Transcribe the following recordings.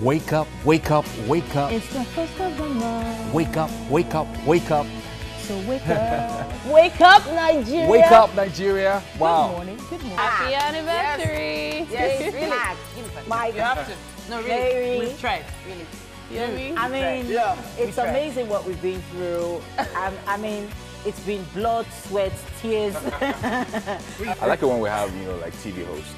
Wake up, wake up, wake up. It's the first of the month. Wake up, wake up, wake up. So wake up. Wake up, Nigeria. Wake up, Nigeria. Wow. Good morning. Good morning. Happy anniversary. Yes, really. My You have to. No, really. Very. We've tried. Really. I mean, it's amazing what we've been through. I mean, it's been blood, sweat, tears. I like it when we have, like TV hosts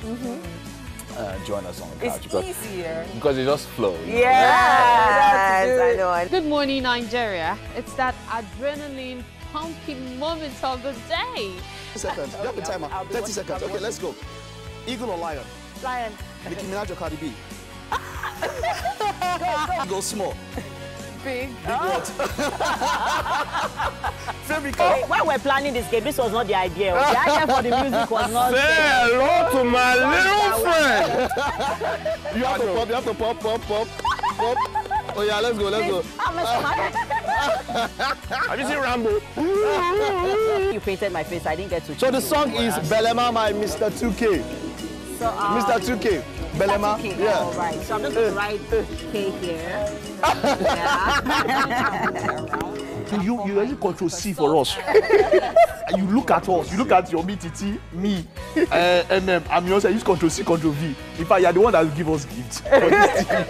join us on the couch. It's easier. Because it just flows. Yes, I know. Good morning, Nigeria. It's that adrenaline pumping moment of the day. 30 seconds. You have the timer. 30 seconds. Okay, let's go. Eagle or lion? Lion. Nicki Minaj or Cardi B? Go small. Big. What? Favorite color? When we're planning this game, this was not the idea. The idea for the music was not. Say hello to my little friend. You have to pop. Oh yeah, let's go. Have you seen Rambo? You painted my face. I didn't get to. So the song is Belema by Mr. 2K. So, Mr. 2K. Belema. Okay, Yeah. all right. So I'm just going to write K here. So you really control C for us. You look at us. You look at your MTT, me, MM. I'm your say use control C, control V. In fact, you're the one that will give us gifts. For this team.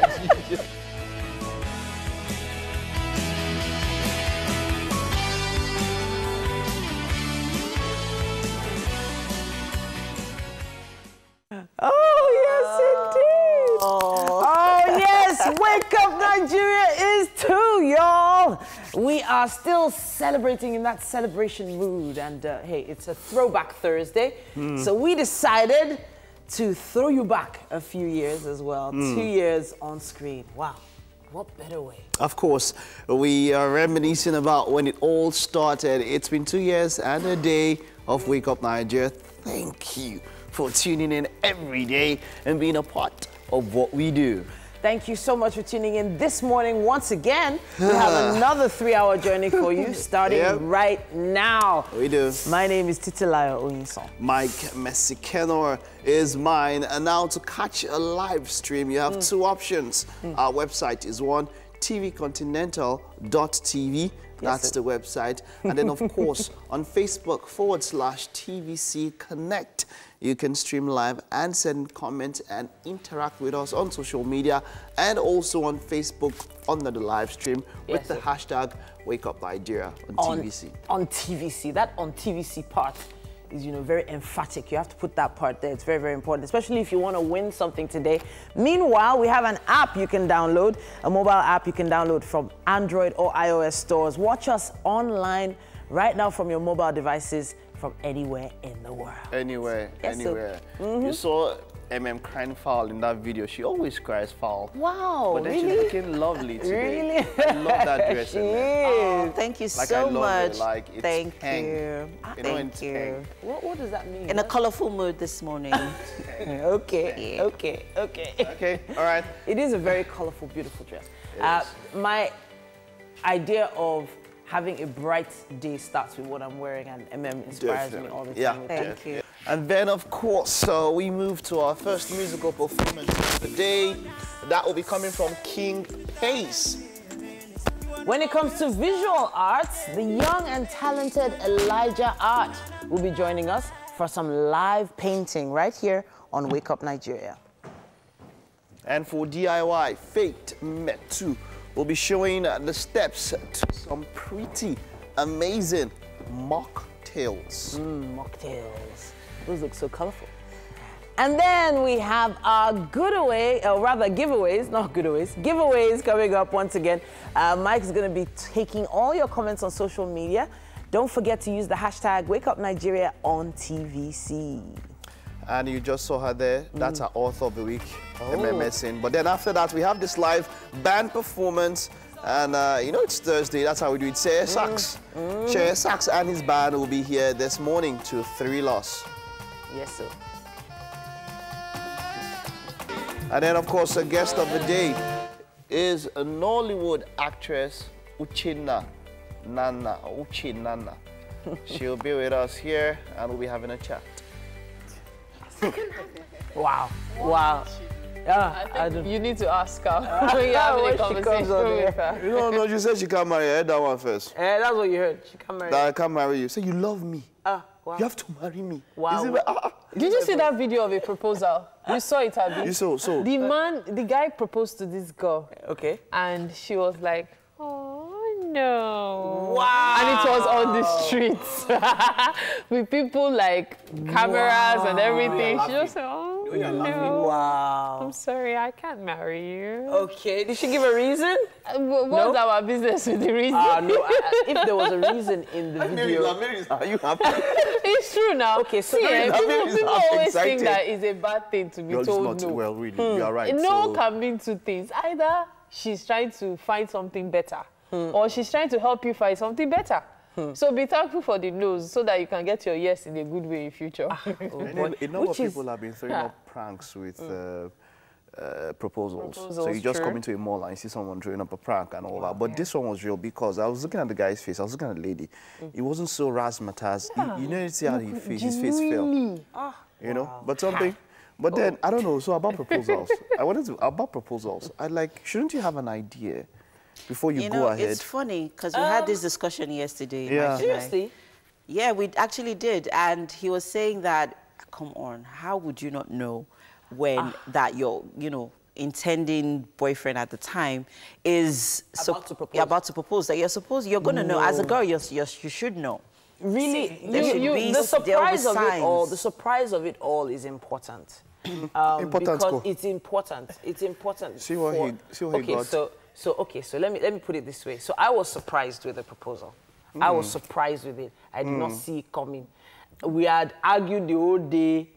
Oh, yes, indeed. Oh, yes. Wake Up Nigeria is too, y'all. We are still celebrating in that celebration mood. And hey, it's a throwback Thursday. So we decided to throw you back a few years as well. 2 years on screen. Wow. What better way? Of course, we are reminiscing about when it all started. It's been 2 years and a day of Wake Up Nigeria. Thank you for tuning in every day and being a part of what we do. Thank you so much for tuning in this morning. Once again, we have another 3-hour journey for you starting right now. We do. My name is Titilayo Oyinson. Mike Messikenor is mine. And now to catch a live stream, you have two options. Our website is one, tvcontinental.tv. That's the website. And then, of course, on Facebook /TVC Connect, you can stream live and send comments and interact with us on social media and also on Facebook under the live stream with the hashtag Wake Up Nigeria on TVC. On TVC. That on TVC part is, very emphatic. You have to put that part there. It's very, very important, especially if you want to win something today. Meanwhile, we have an app you can download, a mobile app you can download from Android or iOS stores. Watch us online right now from your mobile devices from anywhere in the world. Anywhere. You saw crying foul in that video. She always cries foul. Wow, but then really? she's looking lovely today. Really? I love that dress. Oh, thank you so much. It's thank pink. you. Thank you. What does that mean? In a colorful mood this morning. Okay. Okay, all right. It is a very colorful, beautiful dress. My idea of having a bright day starts with what I'm wearing, and inspires me all the time. Thank you. And then, of course, we move to our first musical performance of the day. That will be coming from King Pace. When it comes to visual arts, the young and talented Elijah Art will be joining us for some live painting right here on Wake Up Nigeria. And for DIY, Fate Metu will be showing the steps to some pretty amazing mocktails. Mocktails. Those look so colorful. And then we have our giveaways, not goodways, giveaways coming up once again. Mike is going to be taking all your comments on social media. Don't forget to use the hashtag WakeUpNigeria on TVC. And you just saw her there. That's our author of the week, MMSing. But then after that, we have this live band performance. And it's Thursday. That's how we do it. Shea Sax. Shea Sax and his band will be here this morning to 3 Loss. Yes, sir. And then, of course, the guest of the day is a Nollywood actress, Uchenna Nana. She'll be with us here, and we'll be having a chat. Wow. Wow. I think you need to ask her when you're having a conversation with her. No, she said she can't marry you. I heard that one first. That's what you heard. She can't marry That I can't marry you. Say you love me. Wow. You have to marry me. Wow. Did you see that video of a proposal? You saw it, Abby? You saw. The guy proposed to this girl. Okay. And she was like, oh, no. Wow. And it was on the streets with people like cameras and everything. She just said, oh, no. Wow. I'm sorry, I can't marry you. Okay. Did she give a reason? What's our business with the reason? No. If there was a reason in the video. Are you happy? It's true now. Okay, so people always think that it's a bad thing to be told no. Well, really, you are right. No can mean two things. Either she's trying to find something better, or she's trying to help you find something better. So be thankful for the no's so that you can get your yes in a good way in future. A number of people have been throwing up pranks with proposals. So you just come into a mall and you see someone throwing up a prank and all that. But this one was real because I was looking at the guy's face. I was looking at the lady. It wasn't so razzmatazz. You know, you see how his face fell. You know, but something. But then, I don't know, so about proposals. About proposals, shouldn't you have an idea before you go ahead? It's funny, because we had this discussion yesterday. Yeah. Seriously? Yeah, we actually did. And he was saying that, come on, how would you not know when that your, intending boyfriend at the time is about to propose? That you're going to know. As a girl, you should know. Really, the surprise of it all is important. Because it's important. It's important. See what he got. So let me put it this way. So I was surprised with the proposal. I was surprised with it. I did not see it coming. We had argued the whole day,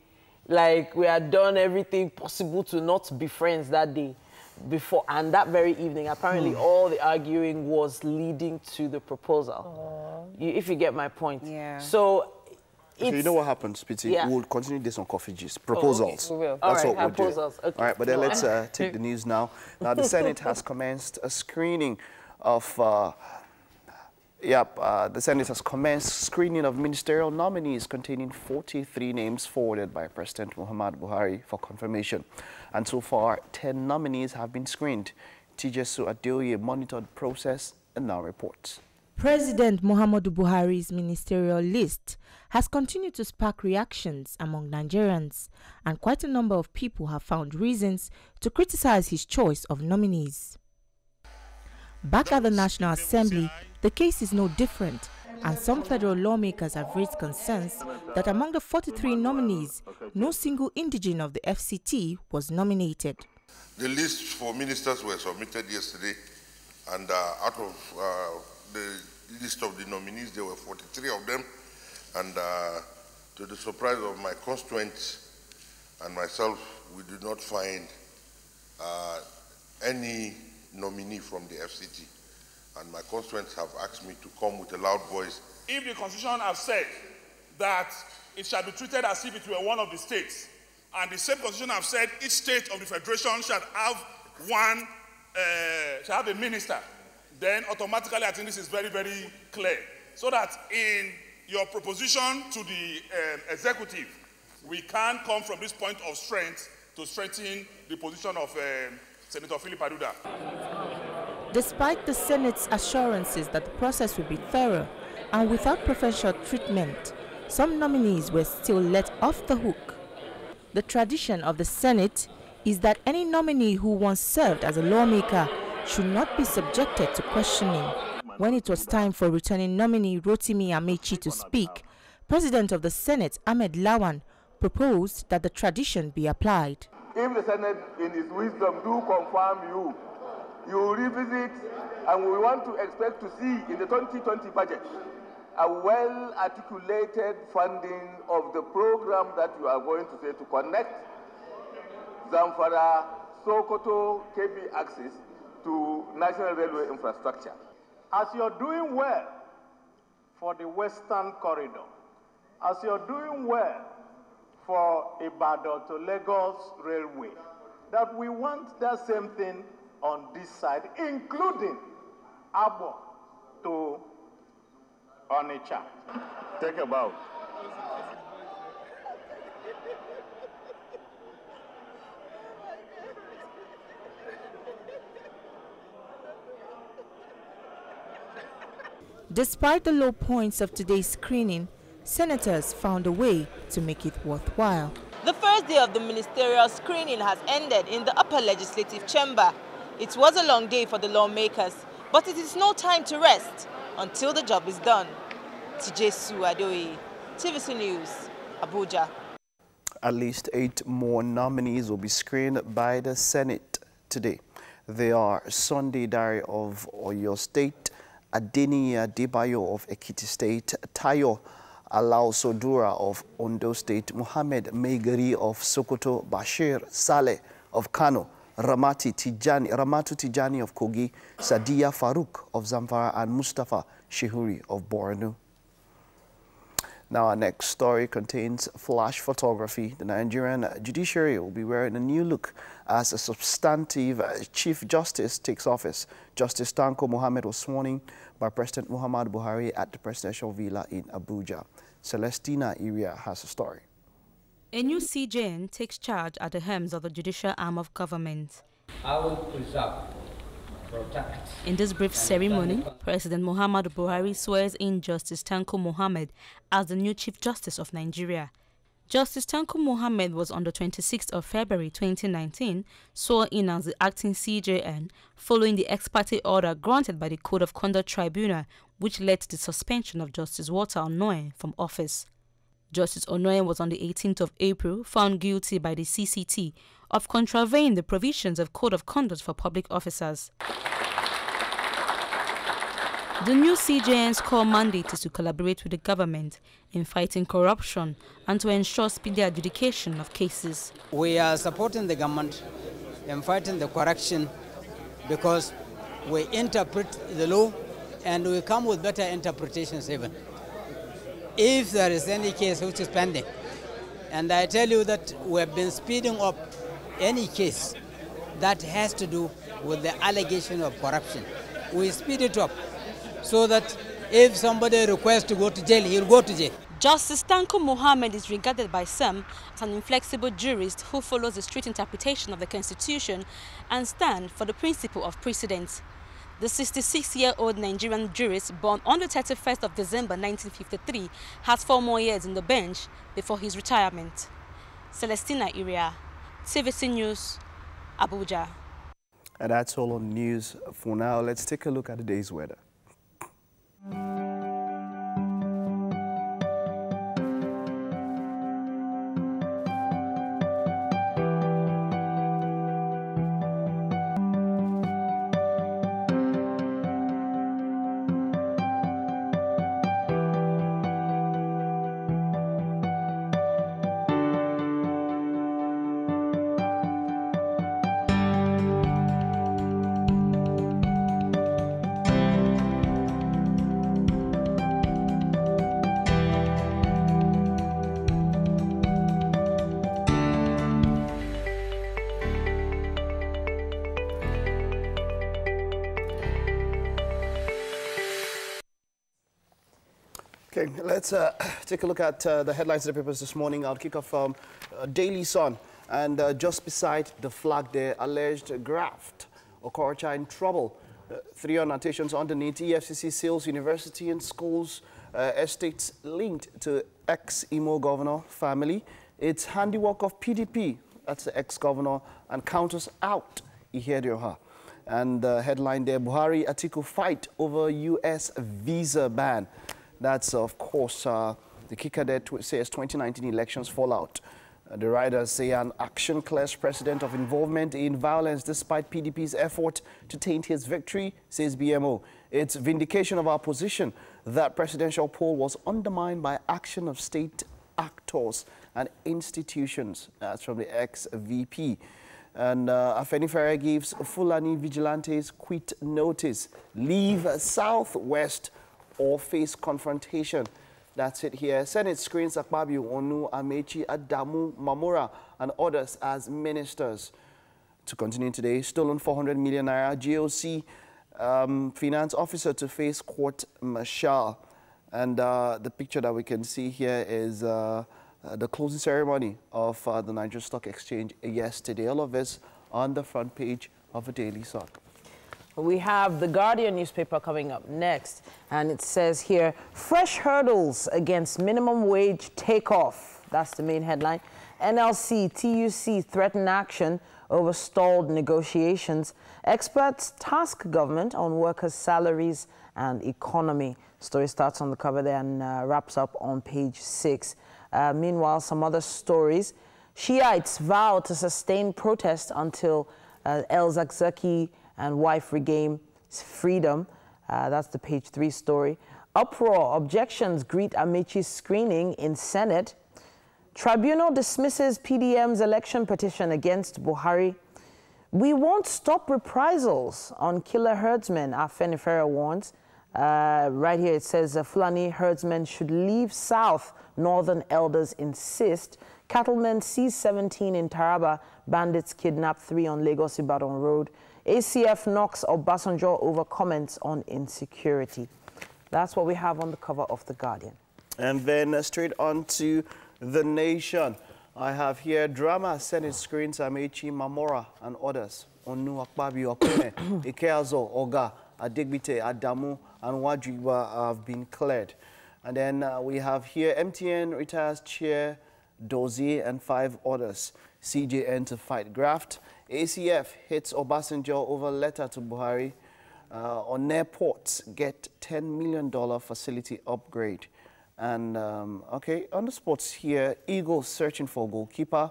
like we had done everything possible to not be friends that day before, and that very evening, apparently all the arguing was leading to the proposal. If you get my point. Yeah. So you know what happens, Pity? Yeah. We'll continue this on Coffee Gist. Proposals. We will. That's what we'll do. Proposals. Okay. All right, but then let's take the news now. Now, the Senate has commenced a screening of... the Senate has commenced screening of ministerial nominees containing 43 names forwarded by President Muhammadu Buhari for confirmation. And so far, 10 nominees have been screened. Tijesu Adeoye monitored the process and now reports. President Muhammadu Buhari's ministerial list has continued to spark reactions among Nigerians, and quite a number of people have found reasons to criticize his choice of nominees. Back at the National Assembly, the case is no different, and some federal lawmakers have raised concerns that among the 43 nominees, no single indigene of the FCT was nominated. The list for ministers were submitted yesterday, and out of the list of the nominees, there were 43 of them, and to the surprise of my constituents and myself, we did not find any nominee from the FCT. And my constituents have asked me to come with a loud voice. If the Constitution has said that it shall be treated as if it were one of the states, and the same Constitution has said each state of the Federation shall have a minister, then automatically I think this is very, very clear. So that in your proposition to the executive, we can come from this point of strength to strengthen the position of Senator Philip Aduda. Despite the Senate's assurances that the process will be thorough and without preferential treatment, some nominees were still let off the hook. The tradition of the Senate is that any nominee who once served as a lawmaker should not be subjected to questioning. When it was time for returning nominee Rotimi Amechi to speak, President of the Senate Ahmed Lawan proposed that the tradition be applied. If the Senate in its wisdom do confirm you, you revisit, and we want to expect to see in the 2020 budget a well-articulated funding of the program that you are going to say to connect Zamfara, Sokoto, KB axis to National Railway infrastructure. As you're doing well for the Western Corridor, as you're doing well for Ibadan to Lagos Railway, that we want that same thing on this side, including Abo to Onitsha. Take a bow. Despite the low points of today's screening, senators found a way to make it worthwhile. The first day of the ministerial screening has ended in the upper legislative chamber. It was a long day for the lawmakers, but it is no time to rest until the job is done. Tijesu Adoye, TVC News, Abuja. At least 8 more nominees will be screened by the Senate today. They are Sunday Dari of Oyo State, Adeni Adebayo of Ekiti State, Tayo Alao Sodura of Ondo State, Muhammad Meigari of Sokoto, Bashir Saleh of Kano, Ramatu Tijani of Kogi, Sadia Farouk of Zamfara, and Mustafa Shehuri of Borno. Now, our next story contains flash photography. The Nigerian judiciary will be wearing a new look as a substantive Chief Justice takes office. Justice Tanko Mohammed was sworn in by President Muhammadu Buhari at the Presidential Villa in Abuja. Celestina Iria has a story. A new CJN takes charge at the helms of the judicial arm of government. I will preserve, protect. In this brief ceremony, President Muhammadu Buhari swears in Justice Tanko Mohammed as the new Chief Justice of Nigeria. Justice Tanko Mohammed was on the 26th of February 2019 sworn in as the acting CJN following the ex parte order granted by the Code of Conduct Tribunal, which led to the suspension of Justice Walter Onoye from office. Justice Onoye was on the 18th of April found guilty by the CCT of contravening the provisions of Code of Conduct for public officers. The new CJN's core mandate is to collaborate with the government in fighting corruption and to ensure speedy adjudication of cases. We are supporting the government in fighting the corruption because we interpret the law and we come with better interpretations even. If there is any case which is pending, and I tell you that we have been speeding up any case that has to do with the allegation of corruption, we speed it up so that if somebody requests to go to jail, he'll go to jail. Justice Tanko Mohammed is regarded by some as an inflexible jurist who follows the strict interpretation of the Constitution and stands for the principle of precedence. The 66-year-old Nigerian jurist, born on the 31st of December 1953, has 4 more years in the bench before his retirement. Celestina Iria, TVC News, Abuja. And that's all on news for now. Let's take a look at the day's weather. Okay, let's take a look at the headlines of the papers this morning. I'll kick off from Daily Sun. And just beside the flag there, alleged graft. Okorocha in trouble. 3 annotations underneath. EFCC seals university and schools, estates linked to ex-Imo governor family. It's handiwork of PDP, that's the ex-governor, and counters out Ihedioha. And the headline there, Buhari Atiku fight over U.S. visa ban. That's, of course, the kicker that says 2019 elections fallout. The writers say an action clears president of involvement in violence despite PDP's effort to taint his victory, says BMO. It's vindication of our position that presidential poll was undermined by action of state actors and institutions. That's from the ex-VP. And Afenifere gives Fulani vigilantes quit notice. Leave Southwest or face confrontation. That's it here. Senate screens Akpabio, Onu, Amechi, Adamu, Mamora, and others as ministers. To continue today, stolen 400 million naira, GOC finance officer to face court martial. And the picture that we can see here is the closing ceremony of the Nigerian Stock Exchange yesterday. All of this on the front page of the Daily Sun. We have the Guardian newspaper coming up next, and it says here, fresh hurdles against minimum wage takeoff. That's the main headline. NLC, TUC threaten action over stalled negotiations. Experts task government on workers' salaries and economy. Story starts on the cover there and wraps up on page 6. Meanwhile, some other stories. Shiites vow to sustain protest until El Zakzaki and wife regain freedom. That's the page 3 story. Uproar, objections greet Amechi's screening in Senate. Tribunal dismisses PDM's election petition against Buhari. We won't stop reprisals on killer herdsmen, Afenifera warns. Right here it says Fulani herdsmen should leave south, northern elders insist. Cattlemen seize 17 in Taraba, bandits kidnap 3 on Lagos-Ibadan Road. ACF knocks Obasanjo over comments on insecurity. That's what we have on the cover of The Guardian. And then straight on to The Nation. I have here drama Senate screens Amechi Mamora and others. Onu Akpabi Okune, Ikeazo, Oga, Adigbite, Adamu, and Wadriba have been cleared. And then we have here MTN retires chair Dozie and 5 others. CJN to fight graft. ACF hits Obasanjo over letter to Buhari. On airports, get $10 million facility upgrade. And, okay, on the sports here, Eagles searching for goalkeeper.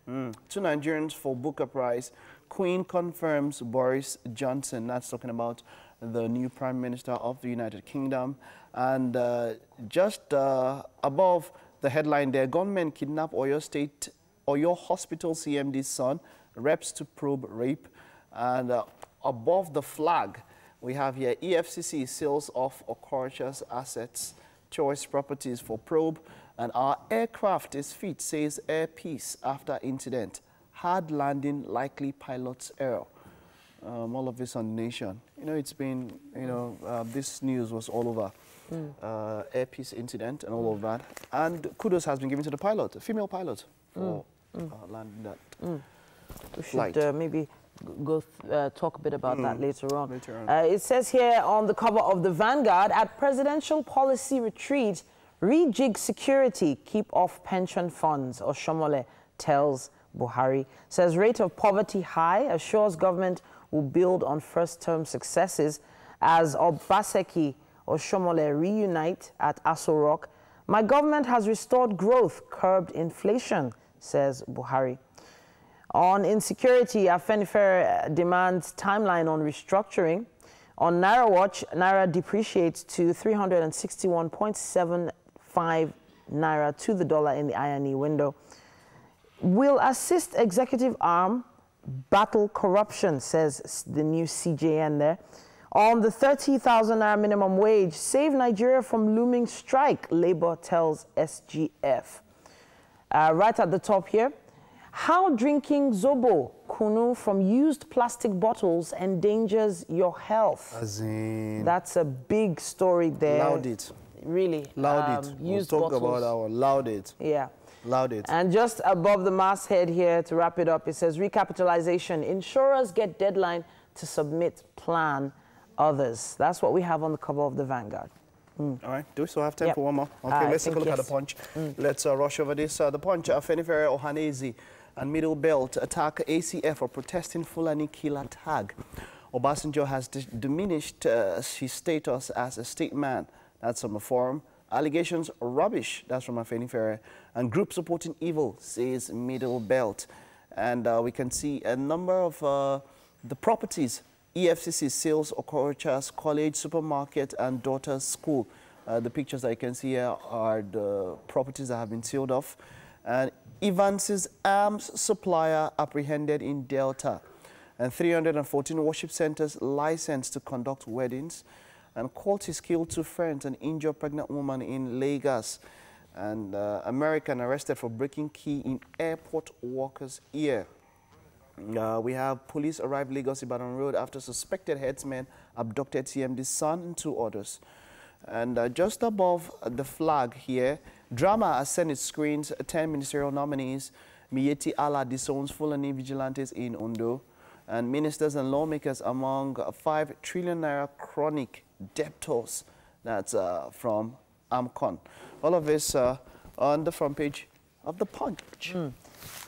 2 Nigerians for Booker Prize. Queen confirms Boris Johnson. That's talking about the new Prime Minister of the United Kingdom. And just above the headline there, gunmen kidnap Oyo Hospital CMD's son, reps to probe rape. And above the flag, we have here EFCC sales of Okorocha's assets, choice properties for probe. And our aircraft is fit, says Air Peace after incident. Hard landing, likely pilot's error. All of this on The Nation. You know, it's been, you know, this news was all over. Air Peace incident and all of that. And kudos has been given to the pilot, a female pilot, for landing that we should maybe go talk a bit about that later on. It says here on the cover of the Vanguard, at presidential policy retreat, rejig security, keep off pension funds, Oshomole tells Buhari. Says rate of poverty high, assures government will build on first-term successes. As Obaseki Oshomole reunite at Aso Rock, my government has restored growth, curbed inflation, says Buhari. On insecurity, Afenifere demands timeline on restructuring. On Naira Watch, Naira depreciates to 361.75 Naira to the dollar in the INE window. Will assist executive arm battle corruption, says the new CJN there. On the 30,000 Naira minimum wage, save Nigeria from looming strike, Labour tells SGF. Right at the top here, how drinking Zobo Kunu from used plastic bottles endangers your health. As in, that's a big story there. Loud it. Really. Loud it. Used we'll talk bottles. about our loud it. Yeah. Loud it. And just above the masthead here, to wrap it up, it says recapitalization. Insurers get deadline to submit plan others. That's what we have on the cover of the Vanguard. All right, do we still have time for one more? Okay, let's take a look at the Punch. Let's rush over this. The Punch, Afenifere Ohaneze and Middle Belt attack ACF for protesting Fulani killer tag. Obasanjo has diminished his status as a state man. That's from a forum. Allegations rubbish. That's from Afenifere. And group supporting evil, says Middle Belt. And we can see a number of the properties EFCC sales Okorocha's college, supermarket, and daughter's school. The pictures that you can see here are the properties that have been sealed off. And Evans's arms supplier apprehended in Delta. And 314 worship centers licensed to conduct weddings. And cultists killed 2 friends and injured pregnant woman in Lagos. And American arrested for breaking key in airport worker's ear. We have police arrived Lagos-Ibadan Road after suspected headsmen abducted CMD's son and 2 others. And just above the flag here, drama as Senate screens 10 ministerial nominees. Miyetti Allah disowns Fulani vigilantes in Ondo. and ministers and lawmakers among 5 trillion naira chronic debtors. That's from AMCON. All of this on the front page of the Punch.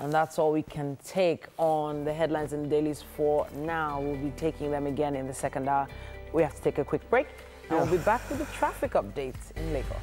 And that's all we can take on the headlines and dailies for now. We'll be taking them again in the second hour. We have to take a quick break, and we'll be back with the traffic updates in Lagos.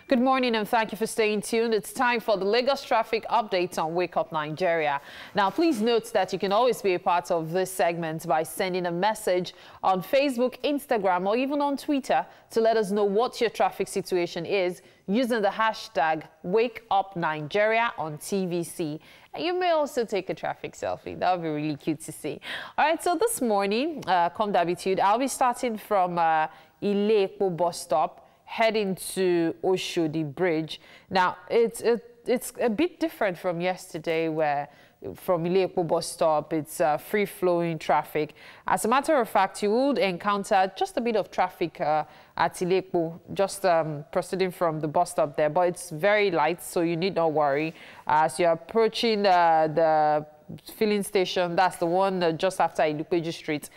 Good morning and thank you for staying tuned. It's time for the Lagos traffic updates on Wake Up Nigeria. Now, please note that you can always be a part of this segment by sending a message on Facebook, Instagram, or even on Twitter to let us know what your traffic situation is using the hashtag WakeUpNigeria on TVC. And you may also take a traffic selfie. That would be really cute to see. All right, so this morning, comme d'habitude, I'll be starting from Ile-Epo bus stop, heading to Oshodi Bridge. Now, it's a bit different from yesterday, where from Ile-Epo bus stop, it's free-flowing traffic. As a matter of fact, you would encounter just a bit of traffic at Ile-Epo, just proceeding from the bus stop there, but it's very light, so you need not worry. As you're approaching the filling station, that's the one just after Ilupeju Street,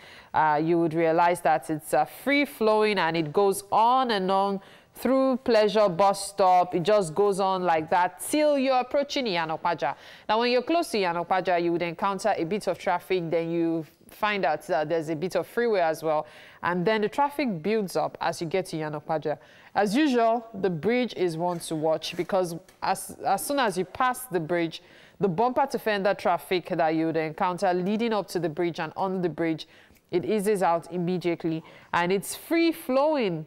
you would realize that it's free-flowing and it goes on and on through Pleasure bus stop. It just goes on like that till you're approaching Iyanopaja. Now, when you're close to Iyanopaja, you would encounter a bit of traffic. Then you find out that there's a bit of freeway as well. And then the traffic builds up as you get to Iyanopaja. As usual, the bridge is one to watch, because as soon as you pass the bridge, the bumper-to-fender traffic that you would encounter leading up to the bridge and on the bridge, it eases out immediately. And it's free-flowing.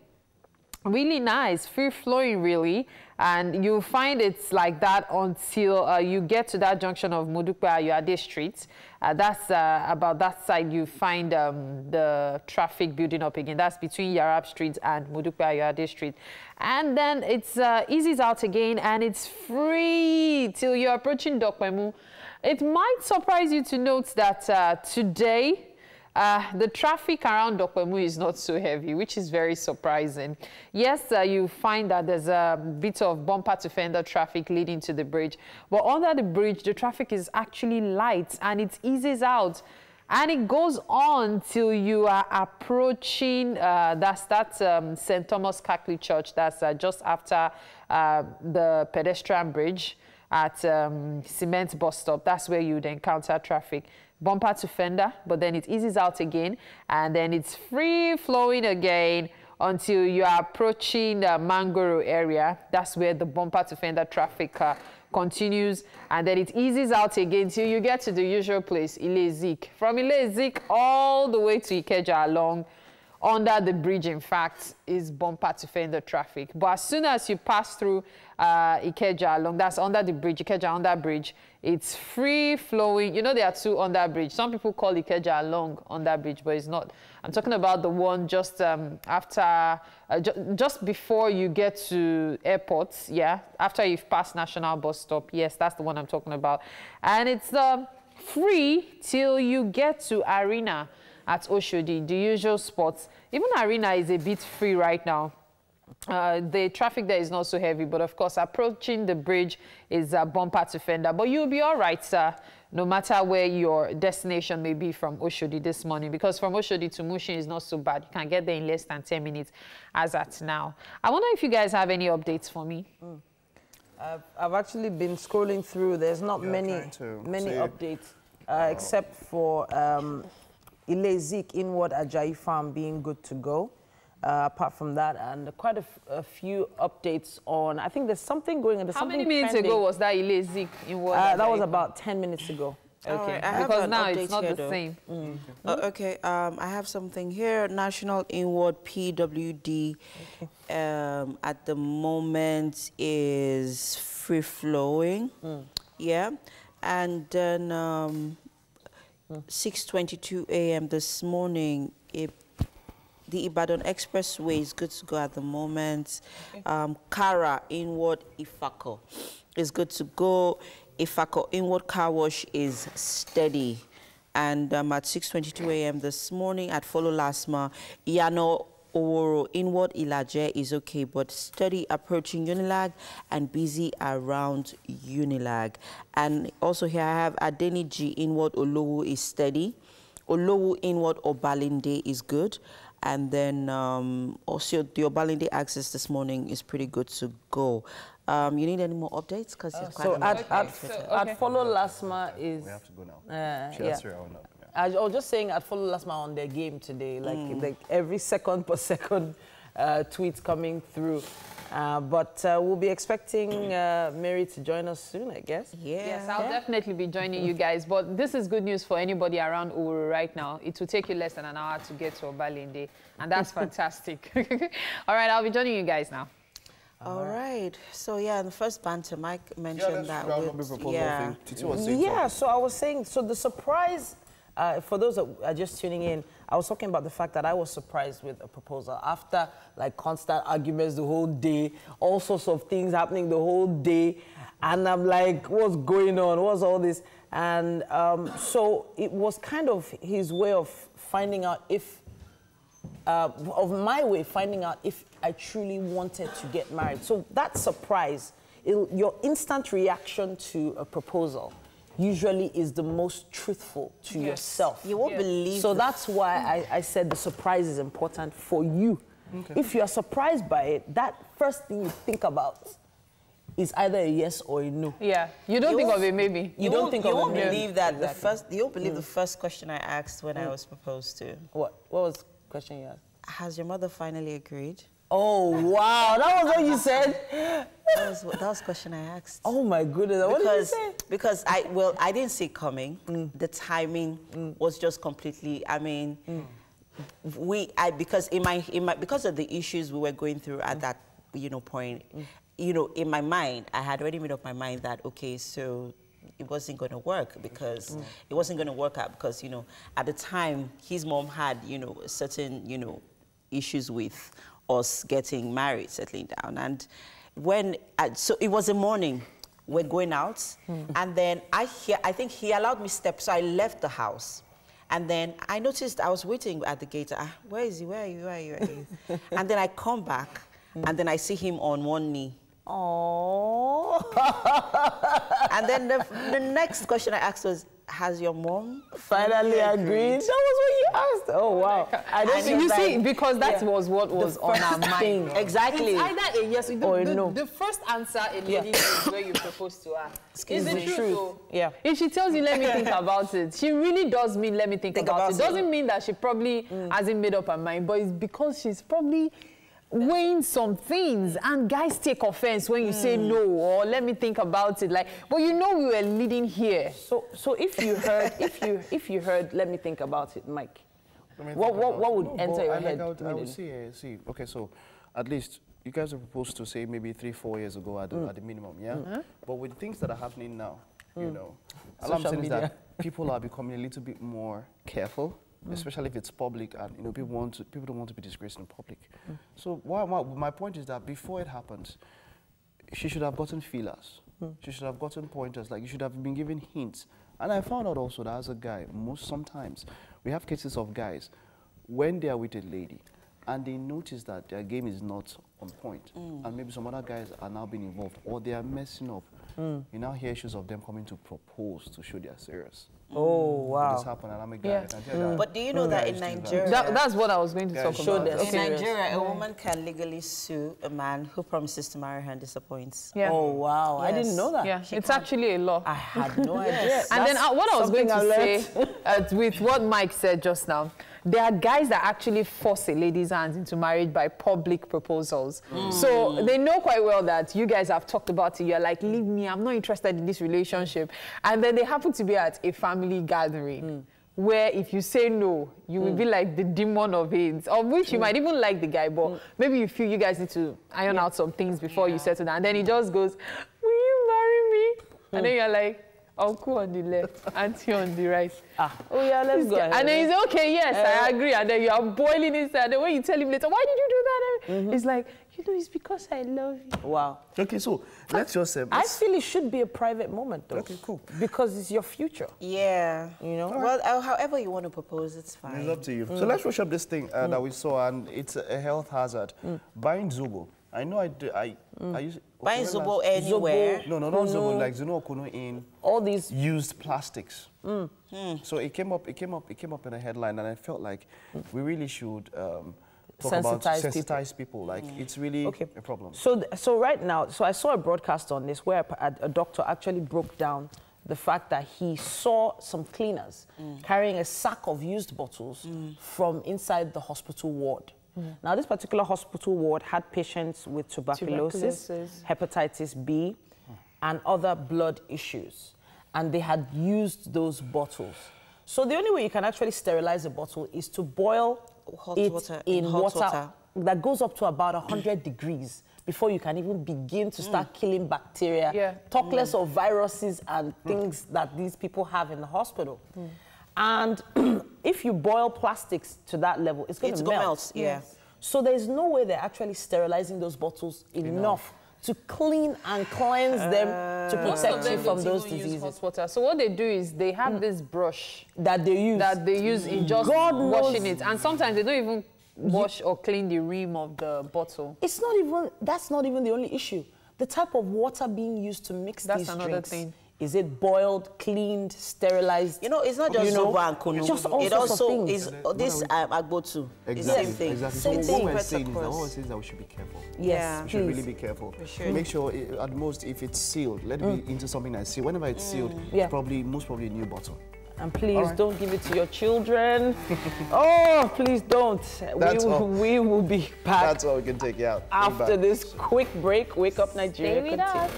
Really nice, free-flowing, really. And you'll find it's like that until you get to that junction of Modupe Ayode Street. That's about that side you find the traffic building up again. That's between Yarab Street and Modupe Ayode Street. And then it's eases out again, and it's free till you're approaching Dokpemu. It might surprise you to note that today, the traffic around Dokpemu is not so heavy, which is very surprising. Yes, you find that there's a bit of bumper-to-fender traffic leading to the bridge, but under the bridge, the traffic is actually light and it eases out. And it goes on till you are approaching, that's St. Thomas Catholic Church. That's just after the pedestrian bridge at Cement bus stop. That's where you'd encounter traffic. Bumper to fender, but then it eases out again, and then it's free-flowing again until you are approaching the Mangoro area. That's where the bumper to fender traffic continues, and then it eases out again till you get to the usual place, Ile-Ezik. From Ile-Ezik all the way to Ikeja along under the bridge, in fact, is bumper to fender traffic. But as soon as you pass through Ikeja along, that's under the bridge, Ikeja under bridge, it's free flowing. You know, there are two under bridge. Some people call Ikeja along under bridge, but it's not. I'm talking about the one just after, just before you get to airports, yeah, after you've passed National Bus Stop. Yes, that's the one I'm talking about. And it's free till you get to Arena at Oshodi, the usual spots. Even Arena is a bit free right now. The traffic there is not so heavy, but of course, approaching the bridge is bumper to fender. But you'll be all right, sir, no matter where your destination may be from Oshodi this morning, because from Oshodi to Mushin is not so bad. You can get there in less than 10 minutes as at now. I wonder if you guys have any updates for me. I've actually been scrolling through. There's not many updates, except for Ile-Ezik inward Ajayi Farm being good to go. Apart from that, and quite a few updates on, I think there's something going on. How many minutes ago was that Ile-Ezik inward? That was about 10 minutes ago. Okay, because now it's not the same. Okay, I have something here. National inward PWD at the moment is free flowing. Yeah, and then 6:22 a.m. this morning, the Ibadan Expressway is good to go at the moment. Kara inward Ifako is good to go. Ifako Inward Car Wash is steady. And at 6:22 a.m. this morning at Follow Lasma, Yano Oworo Inward Ilaje is okay, but steady approaching Unilag and busy around Unilag. And also here I have Adeni G Inward Olowu is steady. Olowu Inward Obalinde is good. And then also the Obalinde access this morning is pretty good to go. You need any more updates? Because so at Follow Lasma is... We have to go now. Yeah. I was just saying at Follow Lasma on their game today, like every second per second tweets coming through. But we'll be expecting Mary to join us soon, I guess. Yes, I'll definitely be joining you guys. But this is good news for anybody around Uru right now. It will take you less than an hour to get to Obalinde, and that's fantastic. All right, I'll be joining you guys now. All right. So, yeah, in the first banter, Mike mentioned that so I was saying, so the surprise, for those that are just tuning in, I was talking about the fact that I was surprised with a proposal. After, like, constant arguments the whole day, all sorts of things happening the whole day, and I'm like, what's going on? What's all this? And so it was kind of his way of finding out if, finding out if I truly wanted to get married. So that surprise, your instant reaction to a proposal usually is the most truthful to yourself. You won't believe. So that's why I said the surprise is important for you. Okay. If you are surprised by it, that first thing you think about is either a yes or a no. Yeah, you don't think of it maybe. You don't think of it. You won't believe that the first. You won't believe the first question I asked when I was proposed to. What was the question you asked? Has your mother finally agreed? Oh wow, that was what you said. That was the question I asked. Oh my goodness, what did you say? Because I didn't see it coming. The timing was just completely. I mean, because because of the issues we were going through at that point, in my mind, I had already made up my mind that okay, so it wasn't going to work because it wasn't going to work out because at the time his mom had certain issues with us getting married, settling down, and so it was a morning we're going out, and then I think he allowed me step, so I left the house, and then I noticed I was waiting at the gate. Where is he? Where are you? Where are you? Where are you? And then I come back, and then I see him on one knee. Oh. And then the next question I asked was, has your mom finally agreed? That was what you asked. Oh, wow. I don't see, you see, because that was what was on our mind. Exactly. It's either a yes or a no. The first answer a lady is where you propose to her. Is it true? Yeah. If she tells you, let me think about it, she really does mean, let me think about it. Doesn't mean that she probably hasn't made up her mind, but it's because she's probably weighing some things, and guys take offense when you say no or let me think about it. Like, but we were leading here. So if you heard if you heard let me think about it, Mike, what would enter your head? I would see. Okay, so at least you guys are proposed to say maybe 3-4 years ago at the minimum, yeah. But with things that are happening now, all I'm saying is that people are becoming a little bit more careful. Especially if it's public and people don't want to be disgraced in public. So my point is that before it happens, she should have gotten feelers. She should have gotten pointers. Like you should have been given hints. And I found out also that as a guy, sometimes we have cases of guys when they are with a lady and they notice that their game is not on point, and maybe some other guys are now being involved or they are messing up. You now hear issues of them coming to propose to show they are serious. Oh, wow. This happened and I'm a guy. I can tell that. But do you know that in Nigeria... That's what I was going to talk about. In Nigeria, a woman can legally sue a man who promises to marry her and disappoints. Yeah. Oh, wow. Yes. I didn't know that. Yeah, it's actually a law. I had no idea. And then what I was going to say, with what Mike said just now, there are guys that actually force a lady's hands into marriage by public proposals. So they know quite well that you guys have talked about it. You're like, leave me, I'm not interested in this relationship. And then they happen to be at a family gathering where if you say no, you will be like the demon of it, of which you might even like the guy, but maybe you feel you guys need to iron out some things before you settle down. And then he just goes, will you marry me? And then you're like, uncle on the left, auntie on the right. Oh yeah, let's go. And then he's okay, yes, I agree. And then you are boiling inside. And when you tell him later, why did you do that? It's like, You know, it's because I love you. Wow. Okay, so let's just say... I feel it should be a private moment, though. Okay, cool. Because it's your future. Yeah. You know? Well, however you want to propose, it's fine. It's up to you. So let's rush up this thing that we saw, and it's a health hazard. Buying Zobo. I know I use... Buying Zobo anywhere? No, not Zobo, like Zuno Kuno in... All these... Used plastics. So it came up in a headline, and I felt like we really should... sensitize people. Like, it's really a problem. So right now, I saw a broadcast on this where a doctor actually broke down the fact that he saw some cleaners carrying a sack of used bottles from inside the hospital ward. Now, this particular hospital ward had patients with tuberculosis, hepatitis B, and other blood issues. And they had used those bottles. So the only way you can actually sterilize a bottle is to boil it in hot water that goes up to about 100 degrees before you can even begin to start killing bacteria, talk less of viruses and things that these people have in the hospital. And if you boil plastics to that level, it's going to melt. So there's no way they're actually sterilizing those bottles enough to clean and cleanse them to protect you from those diseases. Hot water. So what they do is they have this brush that they use in just washing it, and sometimes they don't even wash or clean the rim of the bottle. It's not even, that's not even the only issue. The type of water being used to mix these drinks. Thing. Is it boiled, cleaned, sterilized? You know, it's not just Zobo and Kunu. Just all it also is this Agbotu. It's the same thing. Exactly. So what we're saying is that we should be careful. Yes, we should really be careful. Make sure, at most, if it's sealed, let it be into something that's sealed. Whenever it's sealed, most probably a new bottle. And please don't give it to your children. Oh, please don't. We will be back. That's all we can take you out. After this quick break, Wake Up Nigeria continues.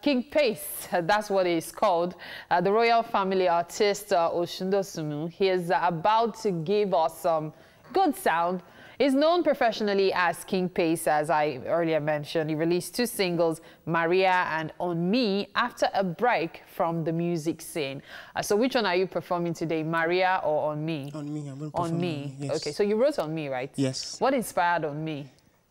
King Pace, that's what he's called, the royal family artist Oshundosumu. He is about to give us some good sound. He's known professionally as King Pace, as I earlier mentioned. He released 2 singles, Maria and On Me, after a break from the music scene. So which one are you performing today, Maria or On Me? On Me, I'm going to perform On Me. Yes. Okay, so you wrote On Me, right? Yes. What inspired On Me?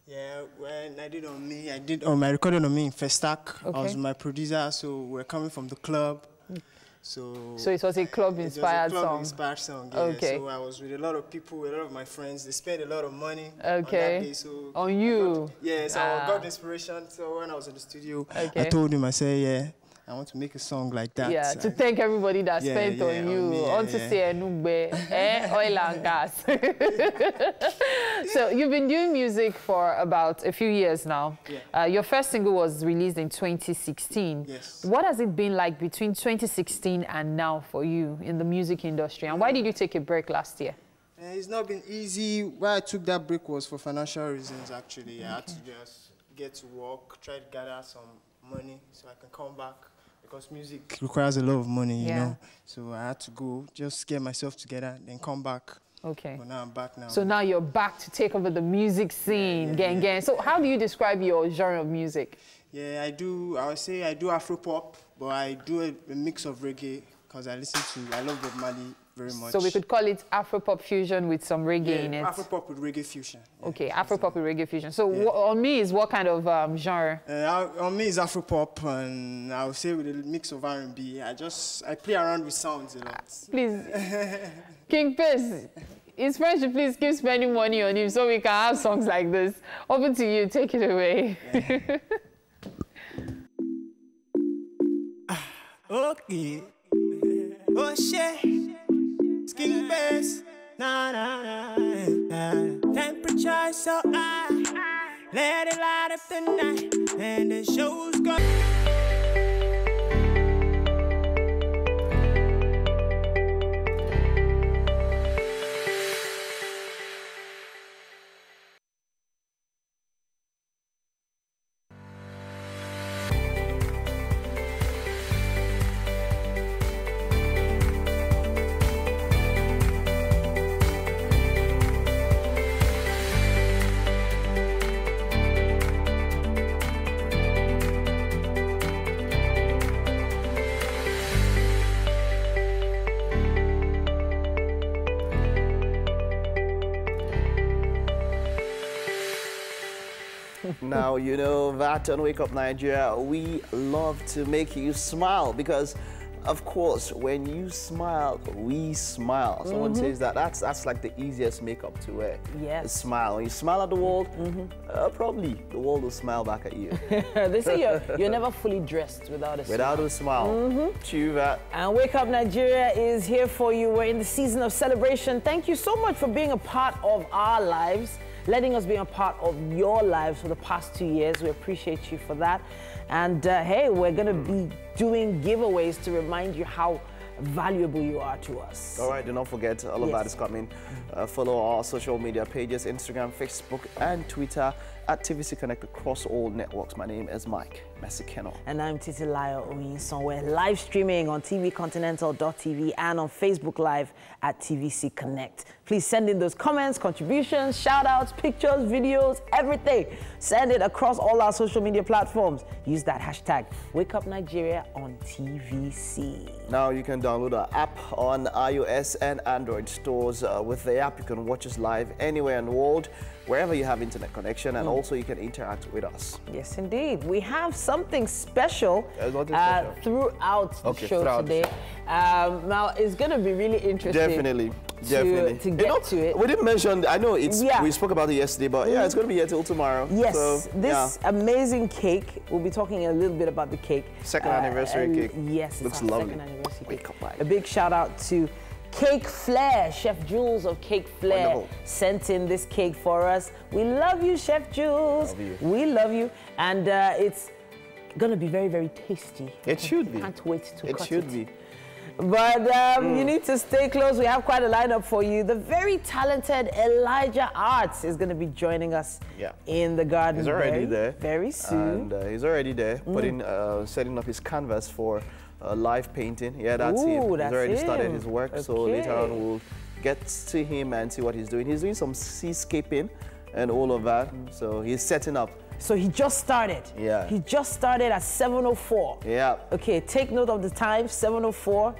Yeah, when I did On Me, I recorded On Me in Festac. Okay. I was my producer, so we're coming from the club. So it was a club-inspired song? It was a club-inspired song, yeah. Okay. So I was with a lot of people, a lot of my friends. They spent a lot of money on that day. So on you? So I got inspiration. So when I was in the studio, I told him, I said, yeah, I want to make a song like that. Yeah, to thank everybody that spent on you. On to say oil and gas. So you've been doing music for about a few years now. Yeah. Your first single was released in 2016. Yes. What has it been like between 2016 and now for you in the music industry? And why did you take a break last year? It's not been easy. Why I took that break was for financial reasons, actually. I had to just get to work, try to gather some money so I can come back. Because music requires a lot of money, you know. So I had to go, just get myself together, then come back. Okay. But now I'm back now. So now you're back to take over the music scene, gang. So how do you describe your genre of music? Yeah, I would say I do Afropop, but I do a mix of reggae, because I love Bob Marley very much. So we could call it Afropop fusion with some reggae in it? Afropop with reggae fusion. Yeah, okay, Afropop with reggae fusion. So On Me is what kind of genre? On Me is Afropop, and I would say with a mix of R&B. I play around with sounds a lot. Please, King Pace, his friends should please keep spending money on him so we can have songs like this. Over to you, take it away. Okay. Oh shit, King Pace, nah. Temperature so high, let it light up the night, and the show's gone. Now, you know that on Wake Up Nigeria, we love to make you smile because, of course, when you smile, we smile. Someone says that's like the easiest makeup to wear. Yes. A smile. When you smile at the world, probably the world will smile back at you. They say you're never fully dressed without a smile. Without a smile. True that. And Wake Up Nigeria is here for you. We're in the season of celebration. Thank you so much for being a part of our lives, letting us be a part of your lives for the past 2 years. We appreciate you for that. And hey, we're going to be doing giveaways to remind you how valuable you are to us. All right, do not forget, all of that is coming. Follow our social media pages, Instagram, Facebook, and Twitter at TVC Connect across all networks. My name is Mike Mesikeno. And I'm Titilayo Oyinson. We're live streaming on tvcontinental.tv and on Facebook Live at TVC Connect. Please send in those comments, contributions, shout-outs, pictures, videos, everything. Send it across all our social media platforms. Use that hashtag WakeUpNigeria on TVC. Now you can download our app on iOS and Android stores. With the app, you can watch us live anywhere in the world, wherever you have internet connection, and also you can interact with us. Yes, indeed. We have something special throughout the show today. Now, it's going to be really interesting. Definitely. To get to it. We didn't mention, I know it's, we spoke about it yesterday, but it's going to be here till tomorrow. Yes, so, this amazing cake, we'll be talking a little bit about the cake. Second anniversary cake. Yes, looks lovely. Second anniversary Wake cake. up, A big shout out to Cake Flair. Chef Jules of Cake Flair sent in this cake for us. We love you, Chef Jules. Love you. We love you. And it's going to be very, very tasty. It should be. Can't wait to cut it. It should be. But you need to stay close. We have quite a lineup for you. The very talented Elijah Arts is going to be joining us in the garden. He's already there. Very soon. And he's already there, setting up his canvas for live painting. Yeah, that's him. He's already started his work. So later on, we'll get to him and see what he's doing. He's doing some seascaping and all of that. So he's setting up. So he just started. Yeah. He just started at 7:04. Yeah. Okay, take note of the time, 7:04.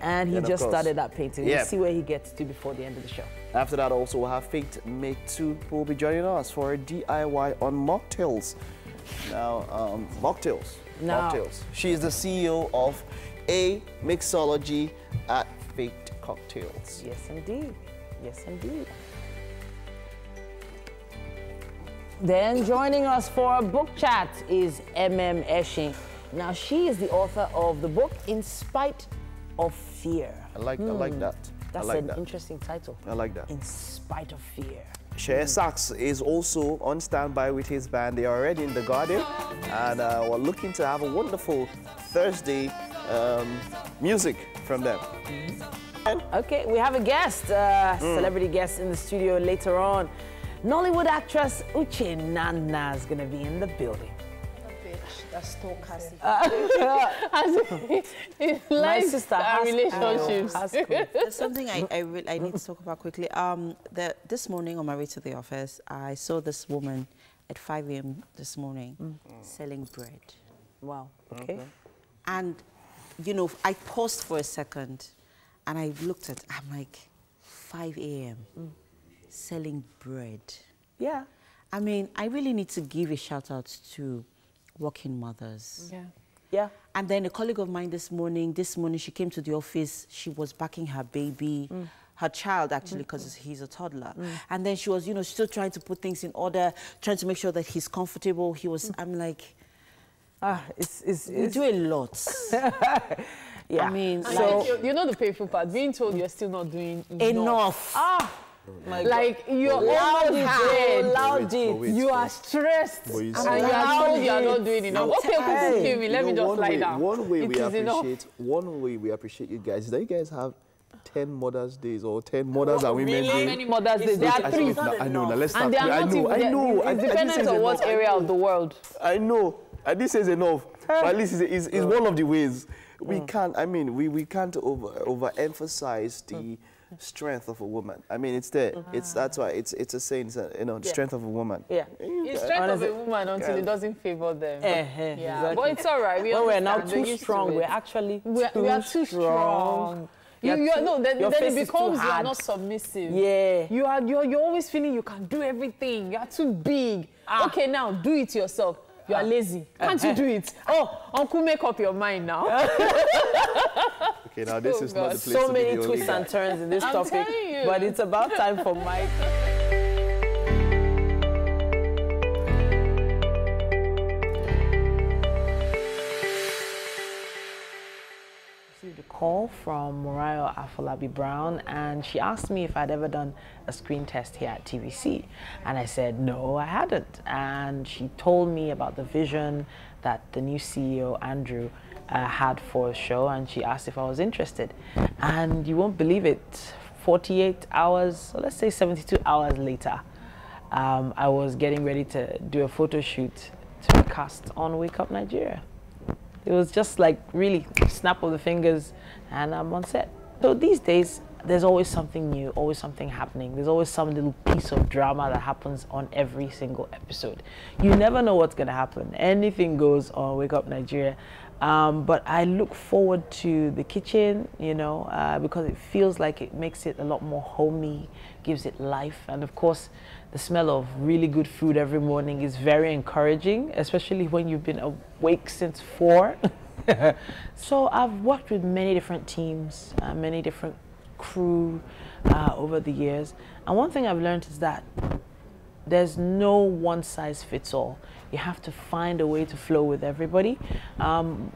And he just started that painting. We'll see where he gets to before the end of the show. After that, also, we'll have Faith Metu, who will be joining us for a DIY on mocktails. Now, mocktails. She is the CEO of A Mixology at Faith Cocktails. Yes, indeed. Yes, indeed. Then joining us for a book chat is Eshing. Now, she is the author of the book In Spite of Fear. I like that. That's an interesting title. I like that. In Spite of Fear. Shea Sachs is also on standby with his band. They are already in the garden, and we're looking to have a wonderful Thursday music from them. Okay, we have a guest, celebrity guest in the studio later on. Nollywood actress Uche Nana is going to be in the building. That's sarcastic. My sister has relationships. There's something I need to talk about quickly. This morning on my way to the office, I saw this woman at 5 a.m. this morning selling bread. Wow. Okay. And, you know, I paused for a second and I looked at, I'm like, 5 a.m. selling bread. Yeah. I mean, I really need to give a shout out to working mothers. Yeah. Yeah. And then a colleague of mine this morning, she came to the office, she was backing her baby, her child actually, because he's a toddler. And then she was, you know, still trying to put things in order, trying to make sure that he's comfortable. I'm like, we do a lot. Yeah. I mean, so you know the painful part, being told you're still not doing enough. Like you're loud it. You are stressed and you are told you are not doing enough. Okay, give me. Let me just lie down. One way we appreciate you guys is that you guys have 10 Mother's Days or 10 Mothers and Women's Days. Many Mother's Days. There are 3. I know. Now let's start. And they are I know. It's dependent on what area of the world. I know. And this is enough. But at least it's one of the ways. We can't. I mean, we can't overemphasize the strength of a woman. I mean, it's there. That's why it's a saying, you know, the strength of a woman. Yeah. It's strength of a woman until it doesn't favor them. Yeah. Exactly. But it's all right. We're now too strong. We're actually we are too strong. Then it becomes you are hard. not submissive. Yeah. You're always feeling you can do everything. You are too big. Okay, now do it yourself. You are lazy. Can't you do it? Oh, Uncle, make up your mind now. Okay, now this is not the place so to many be the twists only and guy. turns in this I'm topic, telling you. but it's about time for Mike. Received a call from Mariah Afolabi Brown, and she asked me if I'd ever done a screen test here at TVC, and I said no, I hadn't. And she told me about the vision that the new CEO Andrew had for the show, and she asked if I was interested. And you won't believe it, 48 hours, or let's say 72 hours later, I was getting ready to do a photo shoot to be cast on Wake Up Nigeria. It was just like really snap of the fingers and I'm on set. So these days, there's always something new, always something happening. There's always some little piece of drama that happens on every single episode. You never know what's gonna happen. Anything goes on Wake Up Nigeria. But I look forward to the kitchen, you know, because it feels like it makes it a lot more homey, gives it life. And of course, the smell of really good food every morning is very encouraging, especially when you've been awake since 4. So I've worked with many different teams, many different crew over the years. And one thing I've learned is that there's no one size fits all. You have to find a way to flow with everybody. I've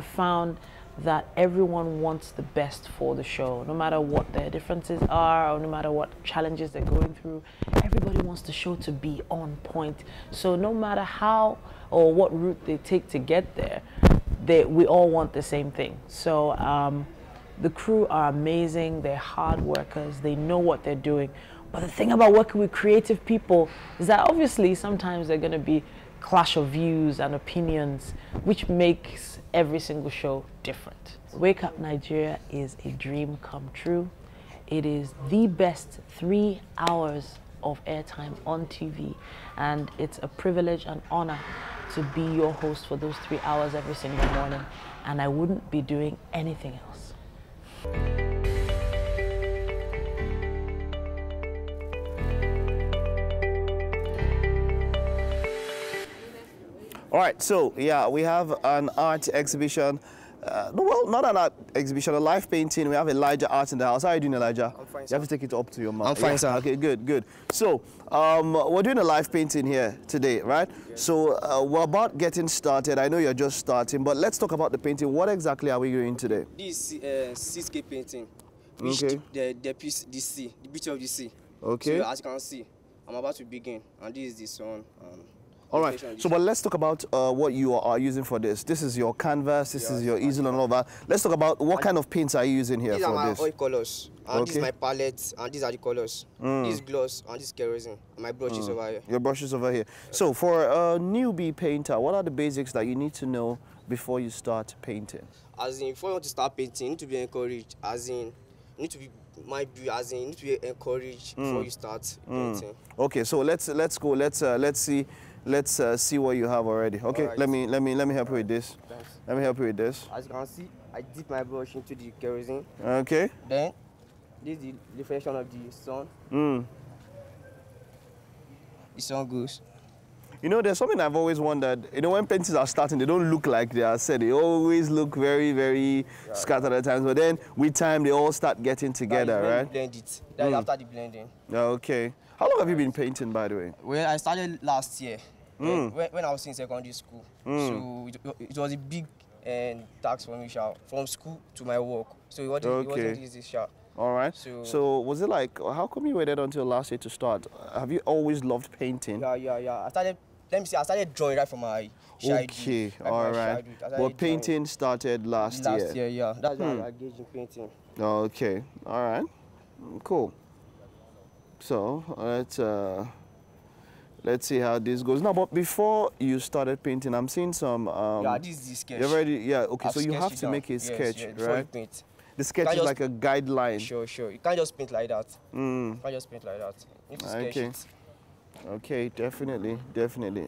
found that everyone wants the best for the show, no matter what their differences are or no matter what challenges they're going through. Everybody wants the show to be on point. So no matter how or what route they take to get there, we all want the same thing. So the crew are amazing, they're hard workers, they know what they're doing. But the thing about working with creative people is that obviously sometimes they're going to be clash of views and opinions, which makes every single show different. Wake Up Nigeria is a dream come true. It is the best 3 hours of airtime on TV, and it's a privilege and honor to be your host for those 3 hours every single morning, and I wouldn't be doing anything else. All right, so yeah, we have an art exhibition. Well, not an art exhibition, a live painting. We have Elijah Art in the house. How are you doing, Elijah? I'm fine, You sir. have to take it up to your mouth. I'm fine, sir. Okay, good. So, we're doing a live painting here today, right? Yes. So, we're about getting started. I know you're just starting, but let's talk about the painting. What exactly are we doing today? This is Seascape Painting, which the piece, the sea, the beauty of the sea. Okay. So, as you can see, I'm about to begin, and this is the sun. All right, so but let's talk about what you are using for this. This is your canvas, this is your easel and all that. Let's talk about what kind of paints are you using here for this? These are my oil colors, and this is my palette, and these are the colors. This is gloss, and this is kerosene, and my brushes over here. Your brushes over here. So for a newbie painter, what are the basics that you need to know before you start painting? As in, before you want to start painting, you need to be encouraged. As in, you need to be you need to be encouraged before you start painting. Okay, so let's go. Let's see what you have already. Okay, right. let me help you with this. Thanks. Let me help you with this. As you can see, I dip my brush into the kerosene. Okay. Then, this is the reflection of the sun. The sun goes. You know, there's something I've always wondered. You know, when paintings are starting, they don't look like they are set. They always look very, very scattered at times. But then, with time, they all start getting together, right? Blend it. Then after the blending. Okay. How long have you been painting, by the way? Well, I started last year. When I was in secondary school. So it was a big task for me, from school to my work. So it wasn't easy, All right. So was it like, how come you waited until last year to start? Have you always loved painting? Yeah. I started drawing right from my childhood. Okay, all right. But painting started last year? Last year, yeah. That's why I engaged in painting. Okay, all right. Cool. So let's see how this goes. Now, but before you started painting, I'm seeing some... this is the sketch. You've already, okay, so you have to make a sketch, right? Paint. The sketch is like a guideline. Sure. You can't just paint like that. You can't just paint like that. You need to sketch it. Okay, definitely.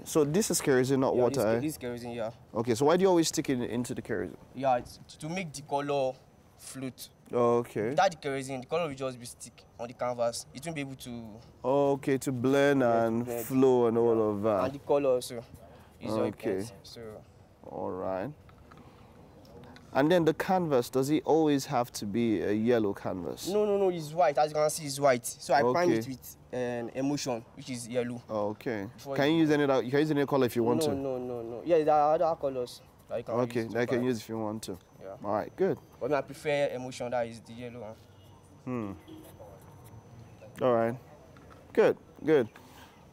So this is kerosene, not water, This is kerosene, yeah. Okay, so why do you always stick it into the kerosene? Yeah, to make the color float. Okay. Without the kerosene, the color will just be stick on the canvas. It won't be able to... Okay, to blend and flow and all of that. And the color also is okay. So. All right. And then the canvas, does it always have to be a yellow canvas? No, it's white. As you can see, it's white. So I prime it with an emulsion, which is yellow. Okay. Can you use any other? You can use any color if you want to. No. Yeah, there are other colors that you can use. Okay, that you can use if you want to. Yeah. All right, good. But I prefer emulsion, that is the yellow one. All right. Good.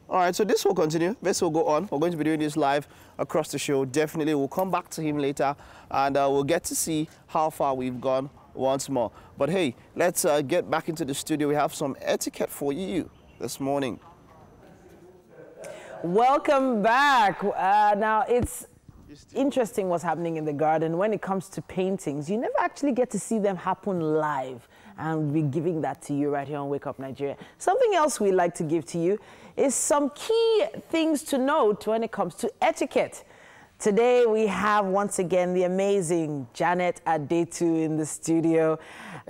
All right, so this will continue. This will go on. We're going to be doing this live across the show. Definitely, we'll come back to him later, and we'll get to see how far we've gone once more. But hey, let's get back into the studio. We have some etiquette for you this morning. Welcome back. Now, it's interesting what's happening in the garden. When it comes to paintings, you never actually get to see them happen live. And we're giving that to you right here on Wake Up Nigeria. Something else we like to give to you is some key things to note when it comes to etiquette. Today we have once again the amazing Janet Adetu in the studio.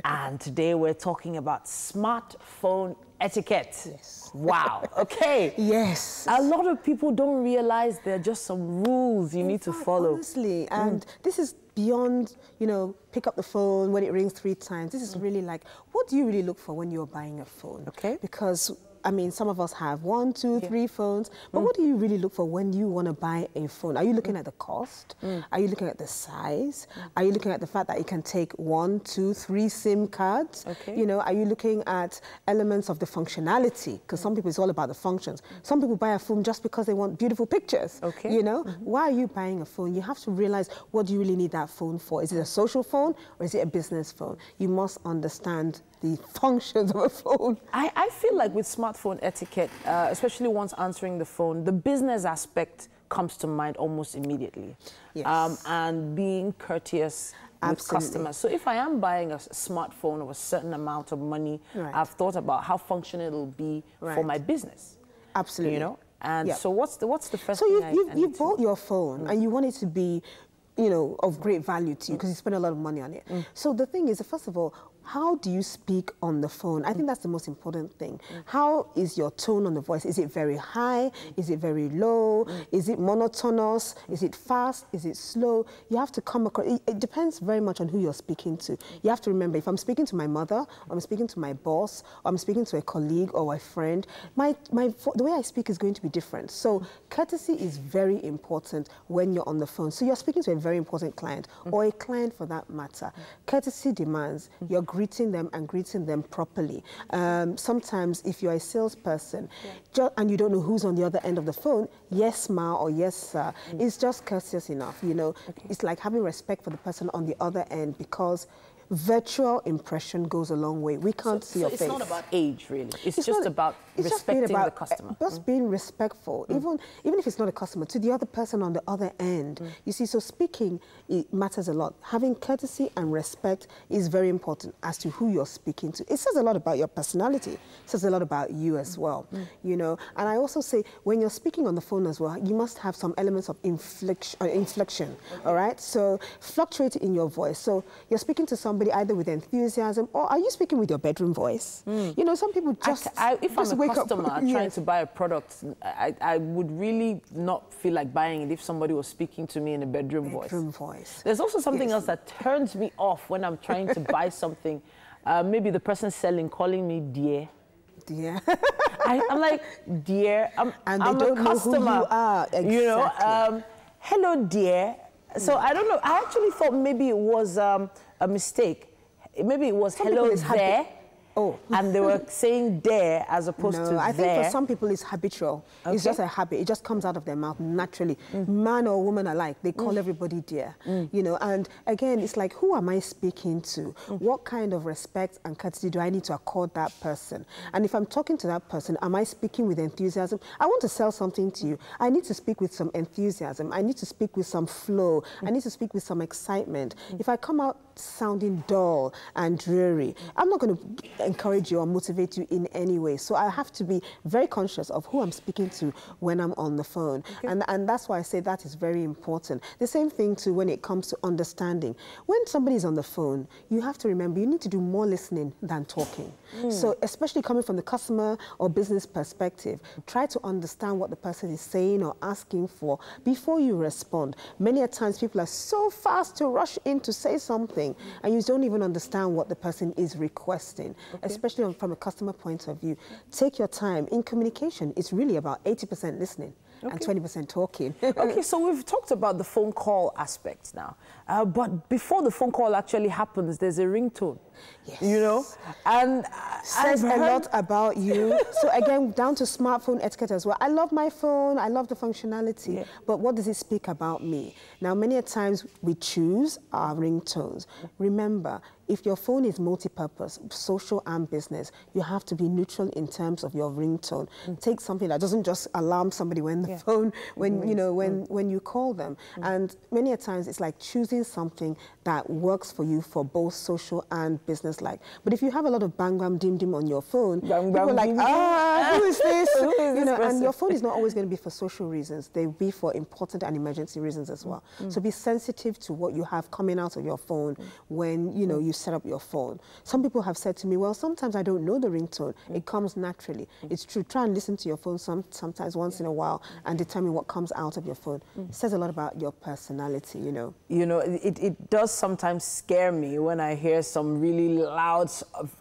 And today we're talking about smartphone etiquette. Yes. Wow. Okay. Yes. A lot of people don't realize there are just some rules you need to follow. Honestly, and this is beyond, you know, pick up the phone when it rings 3 times. This is really like, what do you really look for when you're buying a phone? Okay. Because I mean, some of us have 1, 2, 3 phones, but what do you really look for when you want to buy a phone? Are you looking at the cost? Are you looking at the size? Are you looking at the fact that it can take 1, 2, 3 SIM cards? Okay. You know, are you looking at elements of the functionality? Because some people, it's all about the functions. Some people buy a phone just because they want beautiful pictures. Okay. You know, why are you buying a phone? You have to realize, what do you really need that phone for? Is it a social phone or is it a business phone? You must understand the functions of a phone. I feel like with smartphone etiquette, especially once answering the phone, the business aspect comes to mind almost immediately. Yes. And being courteous with customers. So if I am buying a smartphone of a certain amount of money, I've thought about how functional it'll be for my business. Absolutely. You know? And so what's the first thing I you bought your phone and you want it to be, you know, of great value to you because you spend a lot of money on it. So the thing is, first of all, how do you speak on the phone? I think that's the most important thing. How is your tone on the voice? Is it very high? Is it very low? Is it monotonous? Is it fast? Is it slow? You have to come across, it depends very much on who you're speaking to. You have to remember, if I'm speaking to my mother, or I'm speaking to my boss, or I'm speaking to a colleague or a friend, the way I speak is going to be different. So courtesy is very important when you're on the phone. So you're speaking to a very important client, or a client for that matter. Courtesy demands you're greeting them and greeting them properly. Sometimes if you're a salesperson and you don't know who's on the other end of the phone, yes ma or yes sir, it's just courteous enough, you know. It's like having respect for the person on the other end, because virtual impression goes a long way. We can't see your face. It's not about age, really. It's just about respecting the customer. Just being respectful, even if it's not a customer, to the other person on the other end. You see, so speaking, it matters a lot. Having courtesy and respect is very important as to who you're speaking to. It says a lot about your personality. It says a lot about you as well, you know. And I also say, when you're speaking on the phone as well, you must have some elements of inflection, all right? So fluctuate in your voice. So you're speaking to somebody either with enthusiasm, or are you speaking with your bedroom voice? You know, some people just if I'm a customer trying to buy a product, I would really not feel like buying it if somebody was speaking to me in a bedroom voice. There's also something else that turns me off when I'm trying to buy something. Maybe the person selling calling me dear. Dear. I'm like, dear, I'm don't a customer. Know who you are. Exactly. You know, hello dear. So I don't know. I actually thought maybe it was a mistake. Maybe it was hello there. And they were saying there as opposed to there. I think for some people it's habitual. It's just a habit. It just comes out of their mouth naturally. Man or woman alike, they call everybody dear. You know, and again, it's like, who am I speaking to? What kind of respect and courtesy do I need to accord that person? And if I'm talking to that person, am I speaking with enthusiasm? I want to sell something to you. I need to speak with some enthusiasm. I need to speak with some flow. I need to speak with some excitement. If I come out sounding dull and dreary, I'm not going to encourage you or motivate you in any way. So I have to be very conscious of who I'm speaking to when I'm on the phone. Okay. And that's why I say that is very important. The same thing too when it comes to understanding. When somebody is on the phone, you have to remember you need to do more listening than talking. So especially coming from the customer or business perspective, try to understand what the person is saying or asking for before you respond. Many a times people are so fast to rush in to say something and you don't even understand what the person is requesting, especially from a customer point of view. Take your time. In communication, it's really about 80% listening and 20% talking. Okay, so we've talked about the phone call aspect now, but before the phone call actually happens, there's a ringtone. Yes. You know, and says a lot about you. So again, down to smartphone etiquette as well. I love my phone, I love the functionality, but what does it speak about me? Now, many a times we choose our ringtones. Remember, if your phone is multi-purpose, social and business, you have to be neutral in terms of your ringtone. Take something that doesn't just alarm somebody when the phone, when you know, when you call them. And many a times it's like choosing something that works for you for both social and business like. But if you have a lot of bang bang dim dim on your phone, people are like, who is this? You know, and your phone is not always going to be for social reasons. They will be for important and emergency reasons as well. So be sensitive to what you have coming out of your phone when you know you set up your phone. Some people have said to me, well, sometimes I don't know the ringtone. It comes naturally. It's true. Try and listen to your phone sometimes once in a while and determine what comes out of your phone. It says a lot about your personality, you know. You know, it does sometimes scare me when I hear some really loud,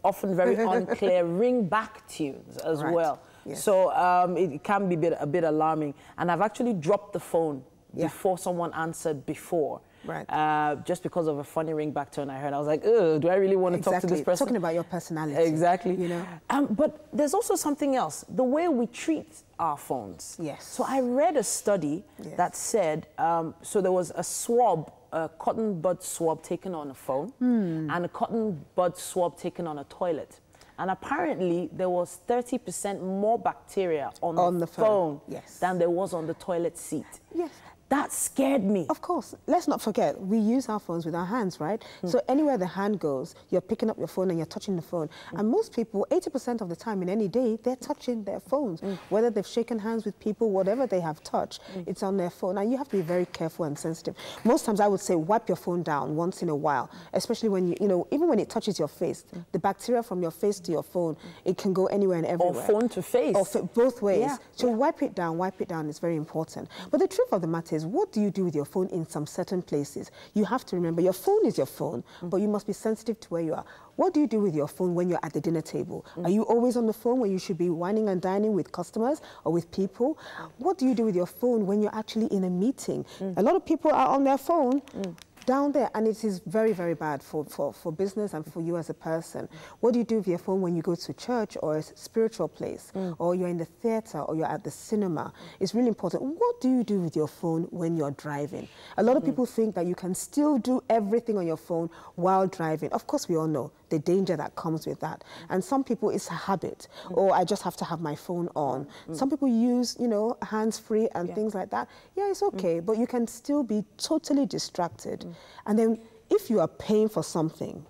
often very unclear ring-back tunes as well. Yes. So it can be a bit alarming. And I've actually dropped the phone before someone answered before. Right. Just because of a funny ring-back tone I heard. I was like, ugh, do I really want to talk to this person? Talking about your personality. Exactly. You know? But there's also something else, the way we treat our phones. Yes. So I read a study that said, so there was a swab, a cotton bud swab taken on a phone and a cotton bud swab taken on a toilet. And apparently there was 30% more bacteria on the phone than there was on the toilet seat. Yes. That scared me. Of course. Let's not forget, we use our phones with our hands, right? So anywhere the hand goes, you're picking up your phone and you're touching the phone. And most people, 80% of the time in any day, they're touching their phones. Whether they've shaken hands with people, whatever they have touched, it's on their phone. And you have to be very careful and sensitive. Most times I would say wipe your phone down once in a while, especially when you know, even when it touches your face, the bacteria from your face to your phone, it can go anywhere and everywhere. Or phone to face. Or both ways. So wipe it down is very important. But the truth of the matter is, what do you do with your phone in some certain places? You have to remember your phone is your phone, but you must be sensitive to where you are. What do you do with your phone when you're at the dinner table? Are you always on the phone when you should be whining and dining with customers or with people? What do you do with your phone when you're actually in a meeting? A lot of people are on their phone down there, and it is very, very bad for business and for you as a person. What do you do with your phone when you go to church or a spiritual place, or you're in the theater, or you're at the cinema? It's really important. What do you do with your phone when you're driving? A lot of people think that you can still do everything on your phone while driving. Of course, we all know the danger that comes with that. And some people, it's a habit, or I just have to have my phone on. Some people use, you know, hands-free and things like that. Yeah, it's okay, but you can still be totally distracted. And then if you are paying for something,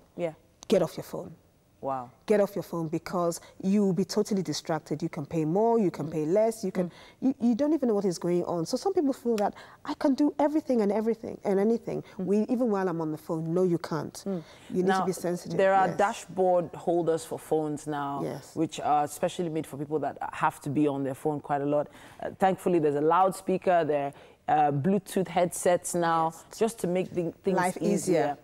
get off your phone. Wow. Get off your phone, because you will be totally distracted. You can pay more, you can pay less, you can you don't even know what is going on. So some people feel that I can do everything and anything. Even while I'm on the phone. No, you can't. You need to be sensitive. There are dashboard holders for phones now, which are especially made for people that have to be on their phone quite a lot. Thankfully, there's a loudspeaker there. Bluetooth headsets now, just to make things life easier.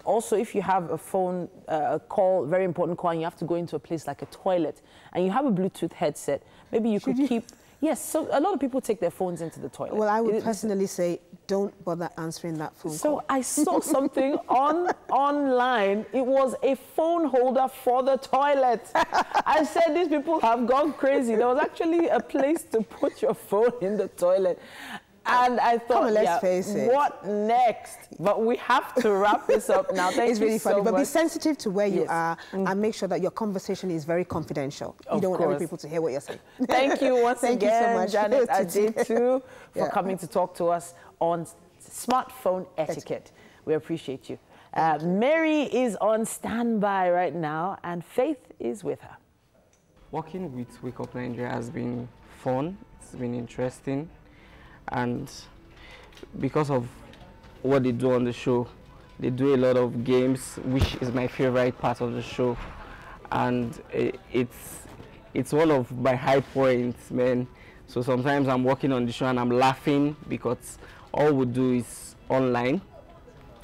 Also, if you have a phone, a call, very important call, and you have to go into a place like a toilet, and you have a Bluetooth headset, maybe you could keep... Yes, so a lot of people take their phones into the toilet. Well, I would personally say, don't bother answering that phone call. So I saw something online. It was a phone holder for the toilet. I said, these people have gone crazy. There was actually a place to put your phone in the toilet. And I thought, let's face it. What next? But we have to wrap this up now. Thank it's you really so funny, much. but be sensitive to where you are and make sure that your conversation is very confidential. You don't want other people to hear what you're saying. Thank you once Thank you so much, Janet Adetu, for coming to talk to us on smartphone etiquette. We appreciate you. Mary is on standby right now, and Faith is with her. Working with Wake Up Nigeria has been fun, it's been interesting, and because of what they do on the show, they do a lot of games, which is my favorite part of the show, and it's one of my high points, man. So sometimes I'm working on the show and I'm laughing because all we do is online.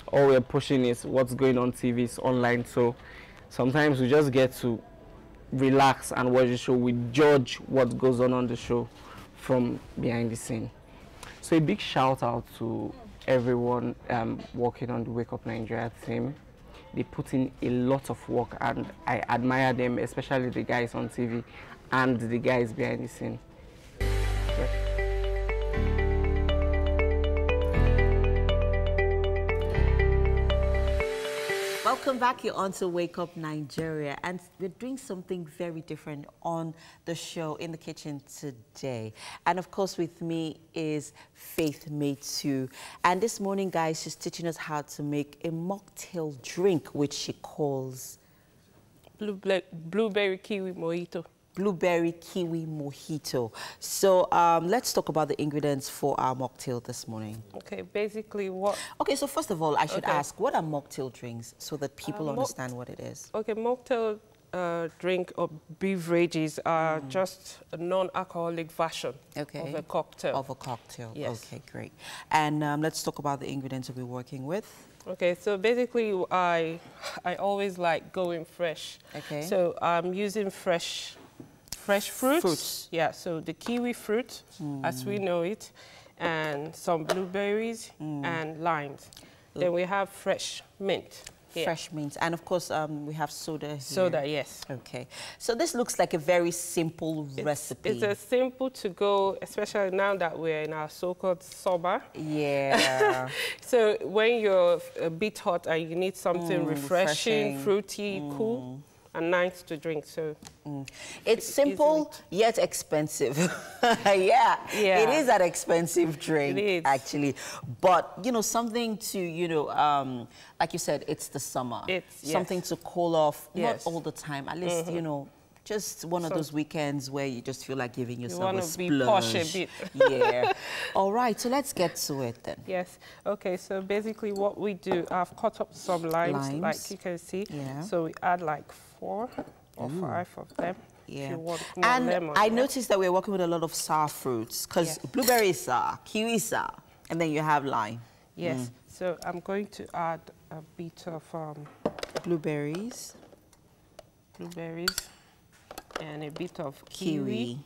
All we're pushing is what's going on TV is online. So sometimes we just get to relax and watch the show. We judge what goes on the show from behind the scene. So a big shout out to everyone working on the Wake Up Nigeria team. They put in a lot of work and I admire them, especially the guys on TV and the guys behind the scene. Welcome back. You're on to Wake Up Nigeria, and we're doing something very different on the show in the kitchen today. And of course, with me is Faith Maitu. And this morning, guys, she's teaching us how to make a mocktail drink, which she calls blueberry kiwi mojito. Blueberry kiwi mojito. So let's talk about the ingredients for our mocktail this morning. Okay, basically what... Okay, so first of all, I should ask, what are mocktail drinks so that people understand what it is? Okay, mocktail drink or beverages are just a non-alcoholic version of a cocktail. Of a cocktail, yes. Okay, great. And let's talk about the ingredients we'll be working with. Okay, so basically I always like going fresh. Okay. So I'm using fresh fruits. Yeah, so the kiwi fruit, as we know it, and some blueberries and limes. Then we have fresh mint. Here. Fresh mint. And of course, we have soda here. Soda, yes. Okay. So this looks like a very simple recipe. It's a simple to go, especially now that we're in our so-called summer. Yeah. So when you're a bit hot and you need something refreshing, fruity, cool, and nice to drink, so it's simple yet expensive. yeah, it is an expensive drink, actually. But you know, something to like you said, it's the summer. It's something to cool off. Not all the time. At least you know, just one of those weekends where you just feel like giving yourself a splurge. You want to be posh a bit. Yeah. All right. So let's get to it then. Yes. Okay. So basically, what we do, I've cut up some limes, like you can see. Yeah. So we add like 4 or 5 of them. Yeah. If you want more and lemon, I noticed that we're working with a lot of sour fruits because blueberry is sour, kiwi is sour, and then you have lime. Yes. So I'm going to add a bit of blueberries, and a bit of kiwi.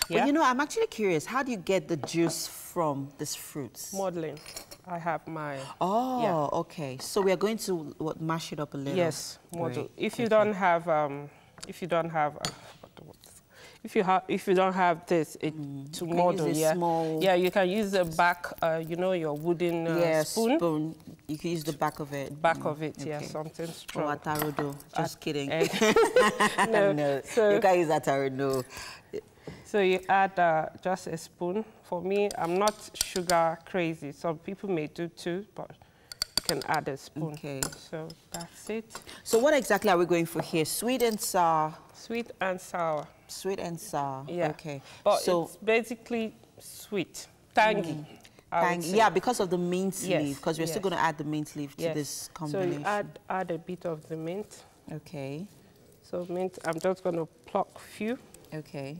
But you know, I'm actually curious, how do you get the juice from these fruits? Modeling. I have my... Oh, okay. So we are going to mash it up a little. Yes, model. If you don't have, if you don't have this to model, yeah, you can use the back, you know, your wooden spoon. You can use the back of it. Back of it, yeah, something strong. Or atarudo. Just kidding. No, so you can use atarudo. So you add just a spoon. For me, I'm not sugar crazy. Some people may do too, but you can add a spoon. Okay. So that's it. So what exactly are we going for here? Sweet and sour? Sweet and sour. Sweet and sour. Yeah. Okay. But it's basically sweet, tangy. Yeah, because of the mint leaf, because we're still going to add the mint leaf to this combination. So you add a bit of the mint. Okay. So mint, I'm just going to pluck a few. Okay.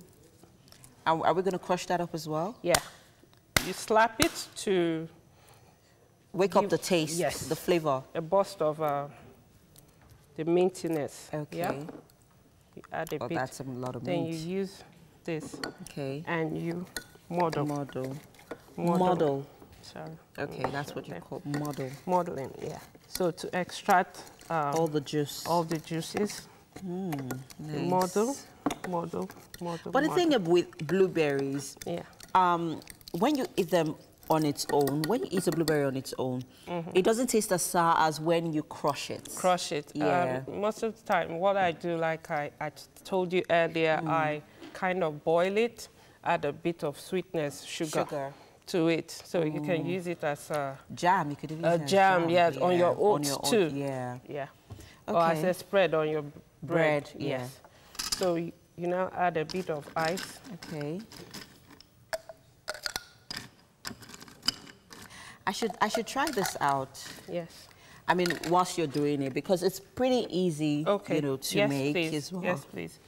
And are we going to crush that up as well? Yeah. You slap it to... Wake up the taste, the flavor. A burst of the mintiness. Okay. Yeah? You add a bit. That's a lot of then mint. You use this. Okay. And you model. Model. Sorry. Okay, that's what you call model. Modeling, yeah. So to extract... all the juice. All the juices. Nice. Model. But the thing with blueberries, when you eat them on its own, when you eat a blueberry on its own, it doesn't taste as sour as when you crush it. Crush it. Yeah. Most of the time, what I do, like I told you earlier, I kind of boil it, add a bit of sweetness, sugar. To it, so you can use it as a jam. You could even use jam, yes, on your oats too. Yeah. Or as a spread on your Bread, yes. So you now add a bit of ice. Okay. I should try this out. Yes. I mean, whilst you're doing it, because it's pretty easy, you know, to make as well. Yes, please.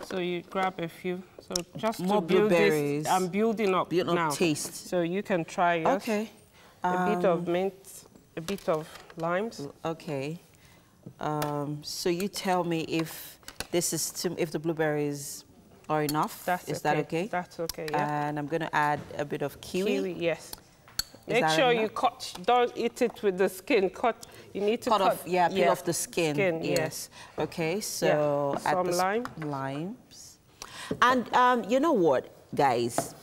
So you grab a few. So just more to build blueberries. this, I'm building up now. Taste. So you can try yours. Okay. A bit of mint, a bit of limes. Okay. So you tell me if this is if the blueberries are enough. Is that okay? That's okay. Yeah. And I'm going to add a bit of kiwi. Kiwi, yes. Make sure you cut. Don't eat it with the skin. Cut. You need to cut off. Yeah, peel off the skin. Yes. Okay. So add some limes. And you know what, guys?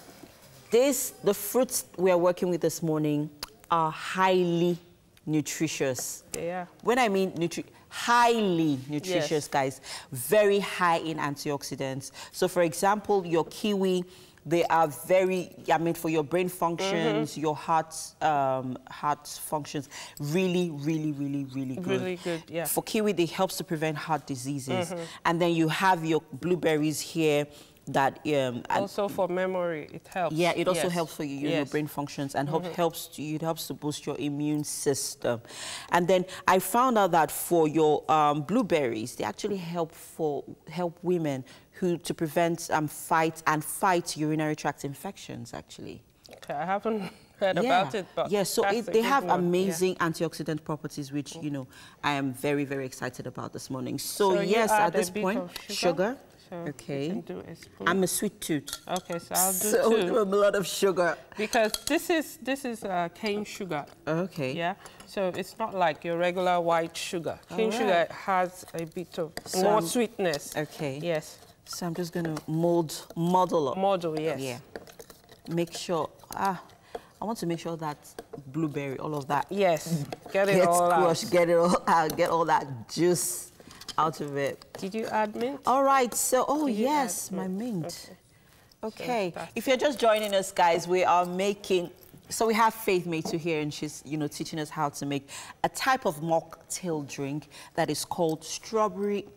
The fruits we are working with this morning are highly nutritious. Yeah. When I mean highly nutritious, guys, very high in antioxidants. So, for example, your kiwi, they are very, I mean, for your brain functions, your heart functions, really, really, really, really good. Really good, yeah. For kiwi, they helps to prevent heart diseases. And then you have your blueberries here that also for memory it helps. Yeah, it also helps for your brain functions and it helps to boost your immune system. And then I found out that for your blueberries, they actually help women to prevent fight urinary tract infections actually. Okay, I haven't heard about it, but so they have amazing antioxidant properties, which you know I am very, very excited about this morning. So yes, at this point, sugar. Okay. I'm a sweet tooth. Okay, so I'll do two. A lot of sugar. Because this is cane sugar. Okay. Yeah. So it's not like your regular white sugar. Cane sugar has a bit of more sweetness. Okay. Yes. So I'm just gonna model up. Model, yes. Yeah. Make sure. I want to make sure that blueberry, all of that. Yes. Get it all out. Get it all out. Get all that juice out of it. Did you add mint? All right, so, yes, my mint. Okay, so if you're just joining us, guys, we are making, so we have Faith Maitu here, and she's, you know, teaching us how to make a type of mocktail drink that is called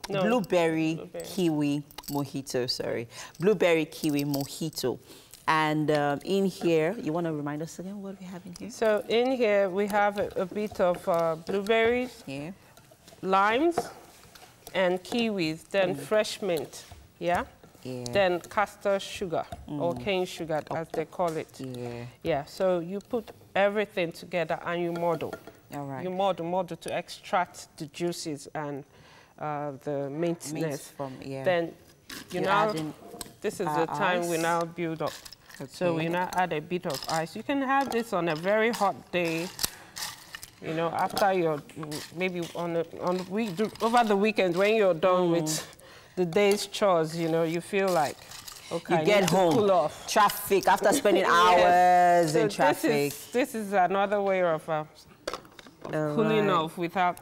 blueberry kiwi mojito, sorry. Blueberry kiwi mojito. And in here, you want to remind us again what we have in here? So in here, we have a bit of blueberries, limes, and kiwis, then fresh mint, then castor sugar, or cane sugar, as they call it. Yeah, so you put everything together and you model. All right. You model to extract the juices and the mintness. Then you now, this is the time we now build up. Okay. So we now add a bit of ice. You can have this on a very hot day. You know, after your, maybe on the week, over the weekend when you're done with the day's chores, you know, you feel like, okay, you get home, cool off. Traffic, after spending hours in traffic. This is another way of cooling off without,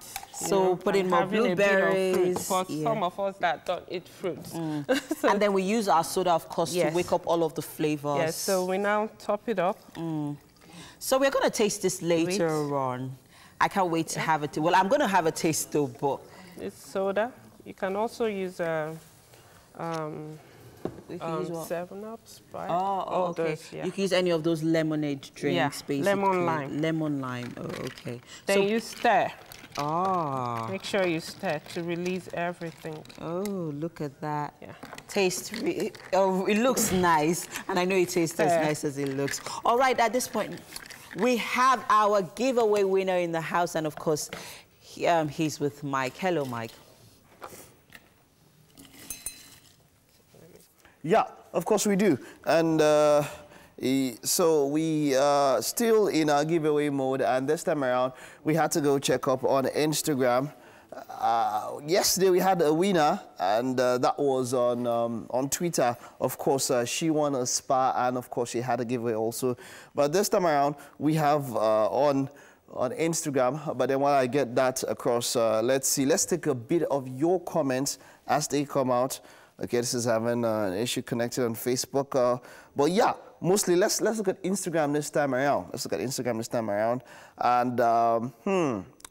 putting more blueberries. For some of us that don't eat fruits. And then we use our soda, of course, to wake up all of the flavors. Yes, so we now top it up. So we're going to taste this later on. I can't wait to have it. Well, I'm going to have a taste though, but... It's soda. You can also use 7-Up, Sprite. Oh, okay. You can use any of those lemonade drinks, basically. Lemon lime. Lemon lime, okay. Then you stir. Make sure you stir to release everything. Oh, look at that. Yeah. It looks nice, and I know it tastes as nice as it looks. All right, at this point, we have our giveaway winner in the house, and of course, he's with Mike. Hello, Mike. Yeah, of course we do. And so we are still in our giveaway mode, and this time around, we had to go check up on Instagram. Yesterday we had a winner, and that was on Twitter. Of course, she won a spa, and of course she had a giveaway also. But this time around, we have on Instagram. But then while I get that across, let's see. Let's take a bit of your comments as they come out. Okay, this is having an issue connected on Facebook. But yeah, mostly let's look at Instagram this time around. And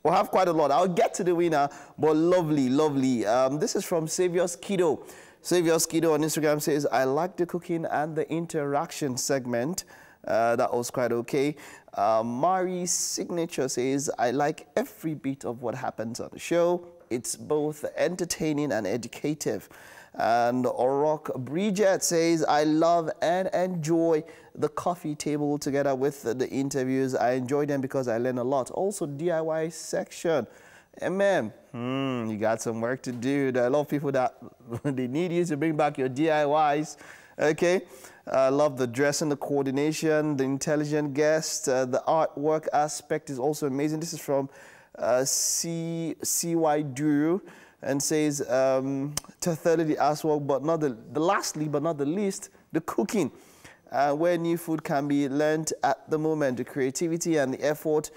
We'll have quite a lot. I'll get to the winner, but lovely, lovely. This is from Saviour's Kiddo. Saviour's Kiddo on Instagram says, I like the cooking and the interaction segment. That was quite okay. Mari's Signature says, I like every bit of what happens on the show. It's both entertaining and educative. And Orok Bridget says, I love and enjoy the coffee table together with the interviews. I enjoy them because I learn a lot. Also, DIY section. Amen. You got some work to do. There are a lot of people that they need you to bring back your DIYs. Okay. I love the dress and the coordination, the intelligent guest, the artwork aspect is also amazing. This is from CY Duru and says, to thirdly the artwork, but not lastly, but not the least, the cooking, where new food can be learned at the moment, the creativity and the effort,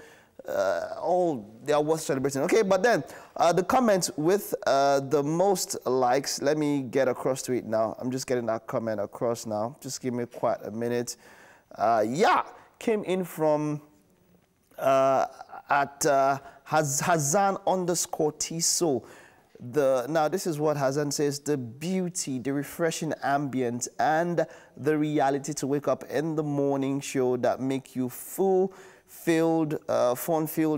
all they are worth celebrating. Okay, but then the comments with the most likes, let me get across to it now. I'm just getting that comment across now. Just give me quite a minute. Yeah, came in from at Hazan_Tiso. Now this is what Hazan says: the beauty, the refreshing ambience, and the reality to wake up in the morning show that make you fun-filled,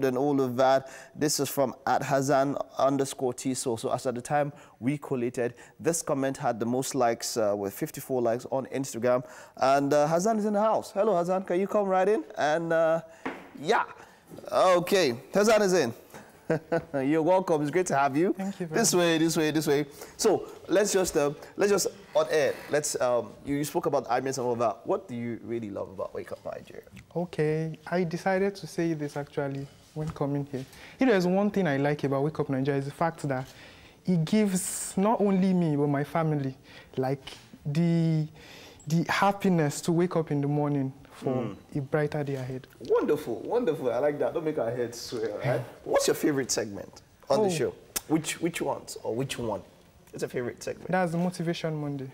and all of that. This is from at Hazan_Tiso. So as at the time we collated, this comment had the most likes with 54 likes on Instagram. And Hazan is in the house. Hello, Hazan. Can you come right in? And yeah, okay, Hazan is in. You're welcome. It's great to have you. Thank you. This way. So let's just on air. You spoke about ambience and all that. What do you really love about Wake Up Nigeria? Okay, I decided to say this actually when coming here. If there's one thing I like about Wake Up Nigeria is the fact that it gives not only me but my family like the happiness to wake up in the morning for a brighter day ahead. Wonderful, wonderful. I like that. Don't make our heads swell, right? What's your favorite segment on the show? Which ones or which one? It's a favorite segment. That's the Motivation Monday.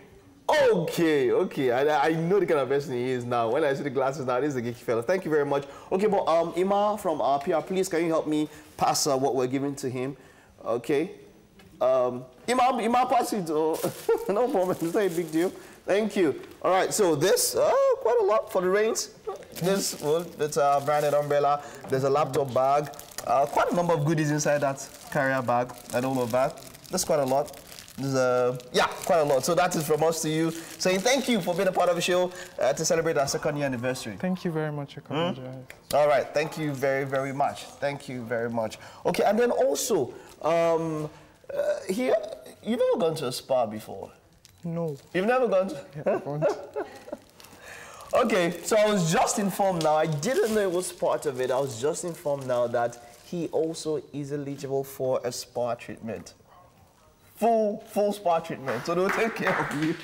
Okay. I know the kind of person he is now. When I see the glasses now, this is a geeky fella. Thank you very much. Okay, but Ima from PR, please can you help me pass what we're giving to him? Okay. Ima pass it. No problem. It's not a big deal. Thank you. All right, so this, quite a lot for the rains. This, it's a branded umbrella. There's a laptop bag. Quite a number of goodies inside that carrier bag and all of that. That's quite a lot. There's quite a lot. So that is from us to you, saying thank you for being a part of the show to celebrate our 2nd year anniversary. Thank you very much. All right, thank you very, very much. Thank you very much. Okay, and then also, here, you've never gone to a spa before? No. You've never gone to? Okay, so I was just informed now. I didn't know it was part of it. I was just informed now that he also is eligible for a spa treatment. Full spa treatment. So they'll take care of you.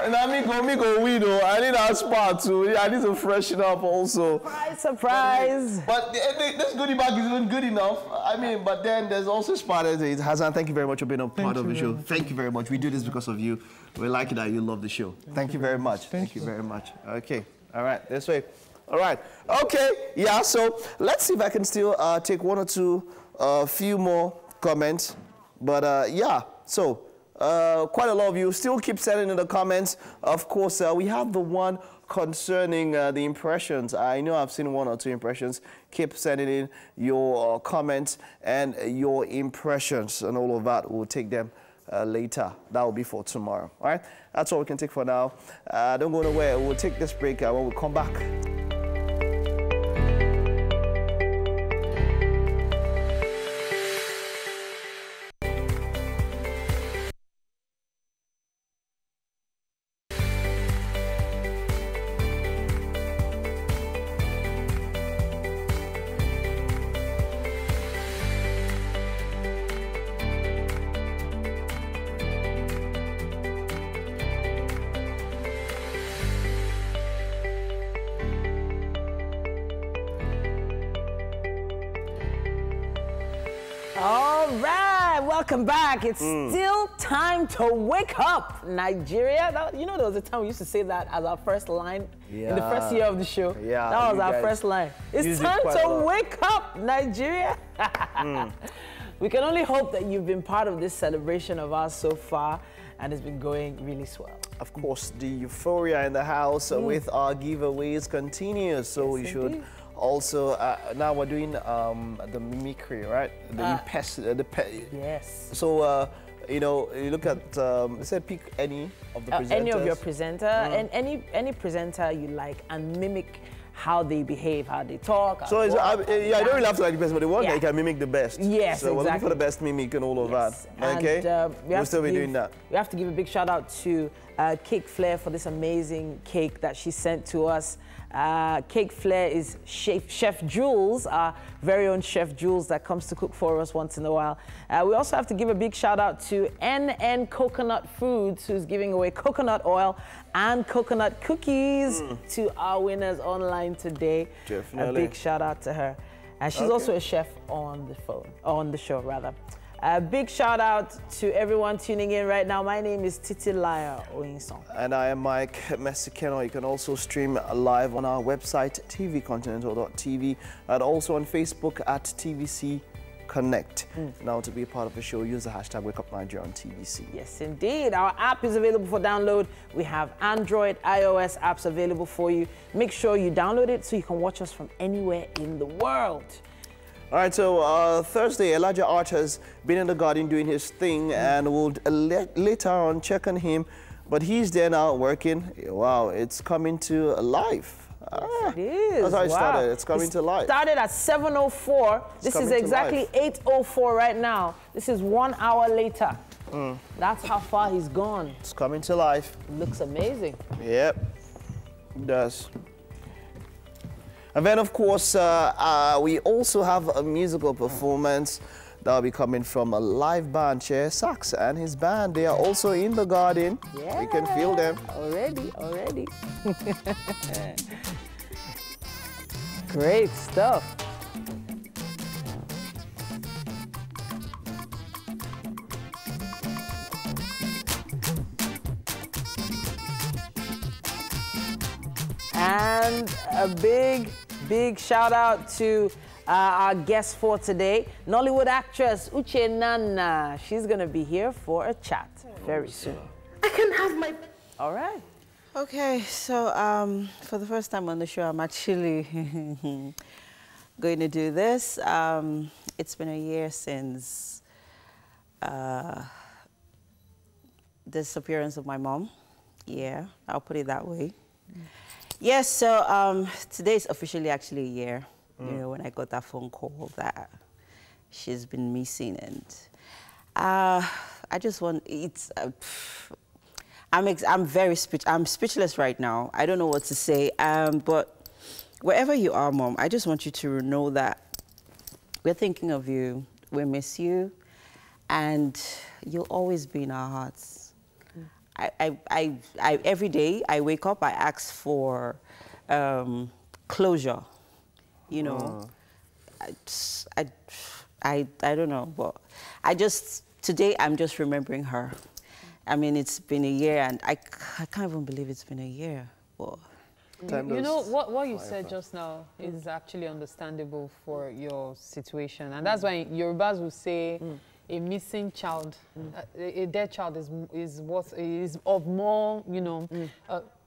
Now me go widow. I need a spa too. I need to freshen up also. Surprise! But this goodie bag is even good enough. I mean, but then there's also spa. Hazan, thank you very much for being a part of the show. Thank you very much. We do this because of you. We like it that you love the show. Thank you very much. Thank you very much. Okay. All right. This way. All right. Okay. Yeah. So let's see if I can still take one or two, few more comments. But yeah. So. Quite a lot of you still keep sending in the comments. Of course, we have the one concerning the impressions. I know I've seen 1 or 2 impressions. Keep sending in your comments and your impressions and all of that. We'll take them later. That will be for tomorrow. All right? That's all we can take for now. Don't go nowhere. We'll take this break when we come back. welcome back. It's still time to wake up, Nigeria. You know, there was a time we used to say that as our first line in the first year of the show. Yeah, that was our first line. It's time to wake up, Nigeria. We can only hope that you've been part of this celebration of ours so far, and it's been going really swell. Of course, the euphoria in the house with our giveaways continues, so we should also, now we're doing the mimicry, right? Yes. So, you know, you look at, say pick any of the presenters. Any of your presenter, and any presenter you like, and mimic how they behave, how they talk. So, I don't really have to like the best, but the one that can mimic the best. Yes, so we're looking for the best mimic and all of that. Okay, and, we'll still be doing that. We have to give a big shout out to Cake Flair for this amazing cake that she sent to us. Cake Flair is Chef Jules, our very own Chef Jules that comes to cook for us once in a while. We also have to give a big shout out to NN Coconut Foods, who's giving away coconut oil and coconut cookies to our winners online today. Definitely. A big shout out to her. And she's also a chef on the show rather. A big shout out to everyone tuning in right now. My name is Titilayo Oyinson. And I am Mike Mexicano. You can also stream live on our website, tvcontinental.tv, and also on Facebook at TVC Connect. Now, to be a part of the show, use the hashtag WakeUpNigeria on TVC. Yes, indeed. Our app is available for download. We have Android, iOS apps available for you. Make sure you download it so you can watch us from anywhere in the world. All right, so Thursday, Elijah Art has been in the garden doing his thing, and we'll later on check on him. But he's there now working. Wow, it's coming to life. Yes, it is. That's how it started. It's coming to life. Started at 7:04. This is exactly 8:04 right now. This is 1 hour later. That's how far he's gone. It's coming to life. Looks amazing. Yep, it does. And then, of course, we also have a musical performance that will be coming from a live band, Chair Sax and his band. They are also in the garden. Yeah. We can feel them. Already. Great stuff. And a big shout out to our guest for today, Nollywood actress Uche Nana. She's going to be here for a chat very soon. I can have my... All right. Okay, so for the first time on the show, I'm actually going to do this. It's been a year since the disappearance of my mom. Yeah, I'll put it that way. Yes, so today is officially actually a year, you know, when I got that phone call that she's been missing, and I just want, I'm speechless right now. I don't know what to say, but wherever you are, Mom, I just want you to know that we're thinking of you, we miss you, and you'll always be in our hearts. Every day I wake up, I ask for closure. You know, I don't know, but today I'm just remembering her. I mean, it's been a year, and I can't even believe it's been a year. But you know, what you said just now is actually understandable for your situation, and that's why Yorubas will say, a missing child, a dead child is of more, you know,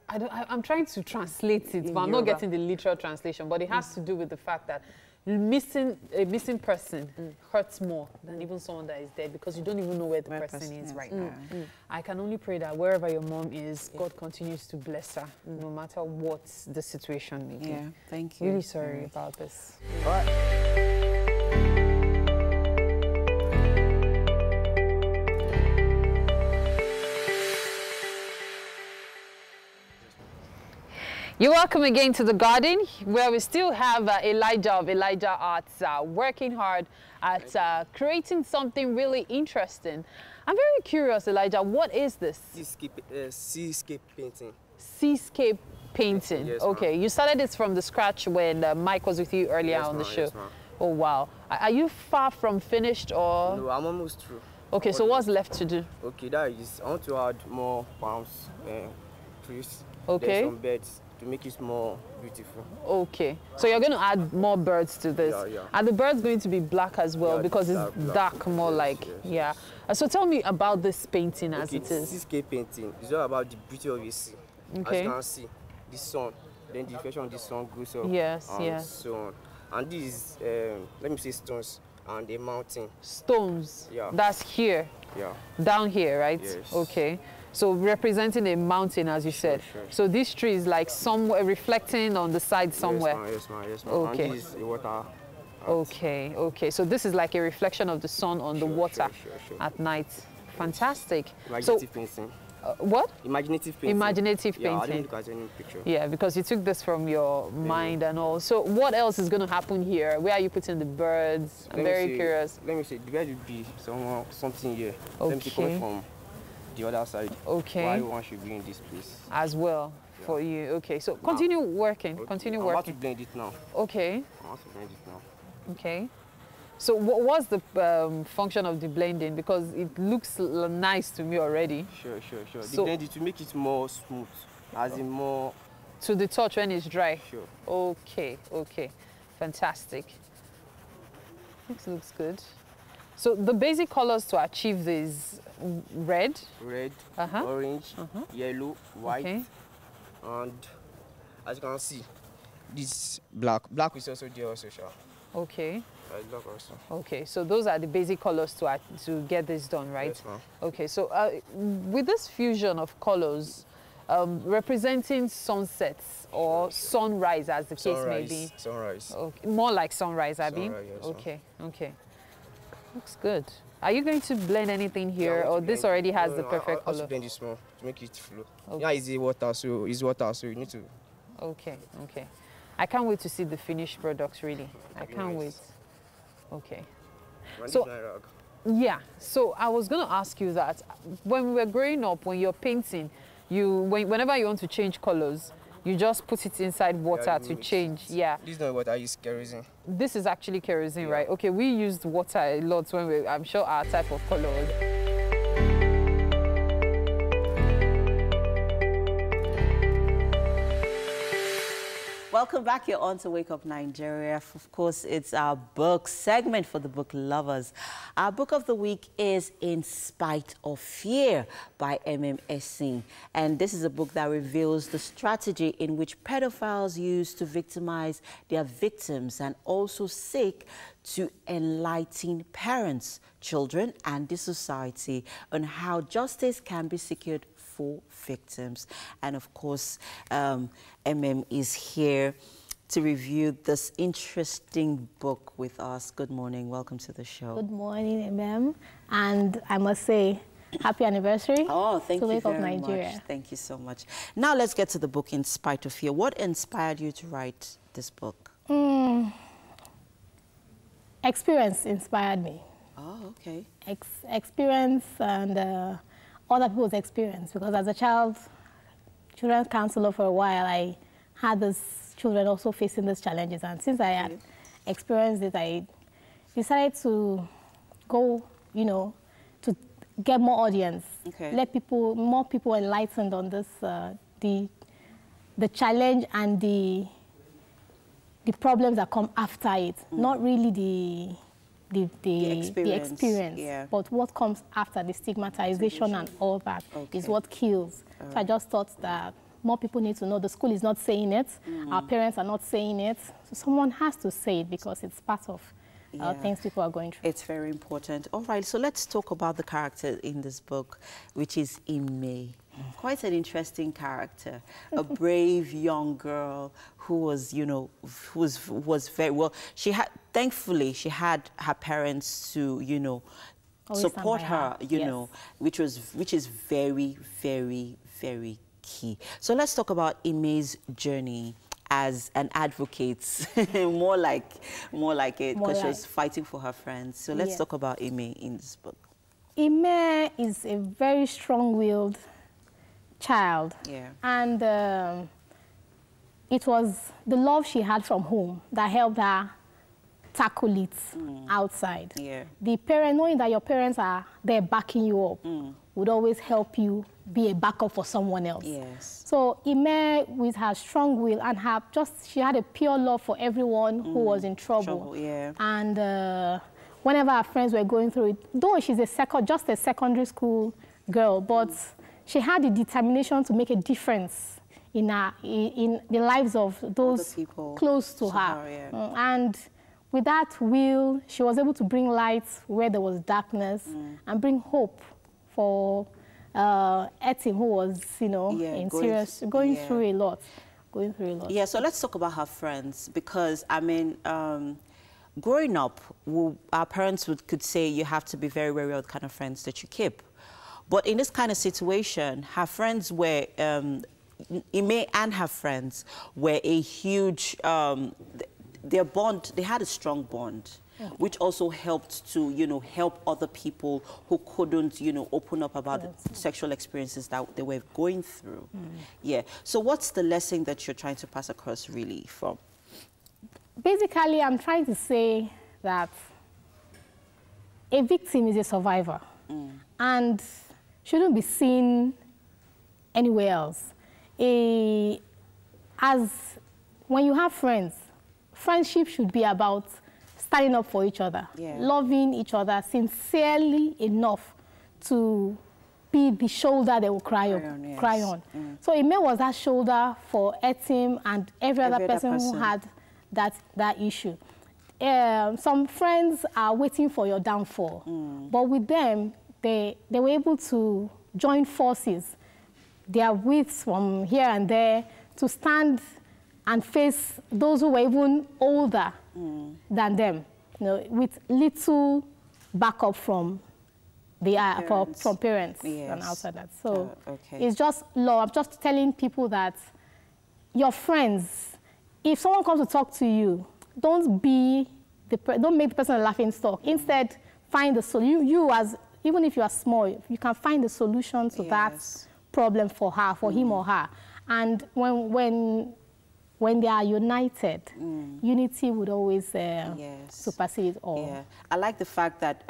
I'm trying to translate it, but I'm not getting the literal translation, but it has to do with the fact that a missing person hurts more than even someone that is dead, because you don't even know where the person is right now. I can only pray that wherever your mom is, God continues to bless her, no matter what the situation may be. Yeah, thank you. Really sorry about this. All right. You're welcome again to the garden, where we still have Elijah of Elijah Arts working hard at creating something really interesting. I'm very curious, Elijah, what is this? Seascape Painting. Seascape Painting. Yes, okay, you started this from the scratch when Mike was with you earlier on the show. Yes, oh, wow. Are you far from finished, or? No, I'm almost through. Okay, so what's left to do? Okay, that is, I want to add more palms, trees, okay, then some beds to make it more beautiful. Okay, so you're going to add more birds to this. Yeah. Are the birds going to be black as well? Because it's dark, more like, So tell me about this painting as it is. Seascape painting. It's all about the beauty of the sea. Okay. As you can see, the sun, then the reflection of the sun goes up. Yes, and so on. And this is, let me say stones and a mountain. Stones? Yeah. That's here? Yeah. Down here, right? Yes. Okay. So representing a mountain, as you said. Sure. So this tree is like somewhere reflecting on the side somewhere. Yes, ma'am. Okay. And this is the water. Okay. So this is like a reflection of the sun on the water at night. Fantastic. Imaginative painting. What? Imaginative painting. Imaginative painting. Yeah, I didn't look at any picture. Yeah, because you took this from your mind and all. So what else is going to happen here? Where are you putting the birds? I'm very curious. Let me say, the bird would be something here. Okay. Let me see, coming from the other side. Okay. Why one should be in this place. As well for you. Okay, so continue working. Continue working. I'm about to blend it now. Okay. I'm about to blend it now. Okay. So what's the function of the blending? Because it looks nice to me already. Sure. So, the blend it to make it more smooth, as in more... To the touch when it's dry? Sure. Okay. Fantastic. This looks good. So the basic colors to achieve this: red, orange, yellow, white, and as you can see, this black. Black is also there also, sure. Okay. Black also. Okay, so those are the basic colors to get this done, right? Yes, ma'am. Okay, so with this fusion of colors, representing sunsets or sunrise, as the case may be. Sunrise. Okay. More like sunrise, Abby. Yes, okay. Looks good. Are you going to blend anything here, or this already has the perfect color? I'll blend it small to make it flow. Okay. Yeah, it's water, so you need to. Okay. I can't wait to see the finished products. Really, I can't wait. Okay. So, yeah. So I was going to ask you that when we were growing up, when you're painting, whenever you want to change colors, you just put it inside water to change. Yeah. This is not water, it's kerosene. This is actually kerosene, right? Okay, we used water a lot when I'm sure our type of color. Welcome back. You're on to Wake Up Nigeria. Of course, it's our book segment for the book lovers. Our book of the week is In Spite of Fear by M.M. And this is a book that reveals the strategy in which pedophiles use to victimize their victims and also seek to enlighten parents, children, and the society on how justice can be secured for victims. And of course, MM is here to review this interesting book with us. Good morning. Welcome to the show. Good morning, MM. And I must say, happy anniversary. Oh, thank you Wake Up very Nigeria. much. Thank you so much. Now let's get to the book In Spite of Fear. What inspired you to write this book? Experience inspired me. Oh, okay. Experience and other people's experience, because as a children's counselor for a while, I had these children also facing these challenges, and since I had experienced it, I decided to go, to get more audience, let more people enlightened on this, the challenge and the problems that come after it, not really the experience, but what comes after, the stigmatization and all that is what kills. So I just thought that more people need to know. The school is not saying it, our parents are not saying it, so someone has to say it because it's part of things people are going through. It's very important. All right, so let's talk about the character in this book, which is Ime. Quite an interesting character, a brave young girl who was, was very well. Thankfully, she had her parents to, support her, which is very, very, very key. So let's talk about Ime's journey as an advocate, more like it, because she was fighting for her friends. So let's talk about Ime in this book. Ime is a very strong-willed child, and it was the love she had from home that helped her tackle it outside. Yeah. The parent, knowing that your parents are there backing you up, would always help you be a backup for someone else. Yes. So Ime, with her strong will and she had a pure love for everyone who was in trouble. Yeah. And whenever our friends were going through it, though she's just a secondary school girl, but she had the determination to make a difference in the lives of those people close to her. Yeah. And with that will, she was able to bring light where there was darkness and bring hope for Etim, who was, going through a lot. Yeah, so let's talk about her friends, because, I mean, growing up, our parents could say you have to be very wary of the kind of friends that you keep. But in this kind of situation, her friends were, Ime and her friends were a huge, their bond, they had a strong bond. Yeah. Which also helped to, help other people who couldn't, open up about the sexual experiences that they were going through. Yeah. So what's the lesson that you're trying to pass across, really, from? Basically, I'm trying to say that a victim is a survivor and shouldn't be seen anywhere else. As when you have friends, friendship should be about standing up for each other, loving each other sincerely enough to be the shoulder they will cry on. So Ime was that shoulder for Etim and every other person who had that issue. Some friends are waiting for your downfall, but with them, they were able to join forces, their wits from here and there, to stand and face those who were even older than them, with little backup from from parents and outside that. So it's just love. I'm just telling people that your friends, if someone comes to talk to you, don't make the person a laughing stock. Instead, find the solution. Even if you are small, you can find the solution to that problem for her, for him or her. And when they are united, unity would always supersede it all. Yeah. I like the fact that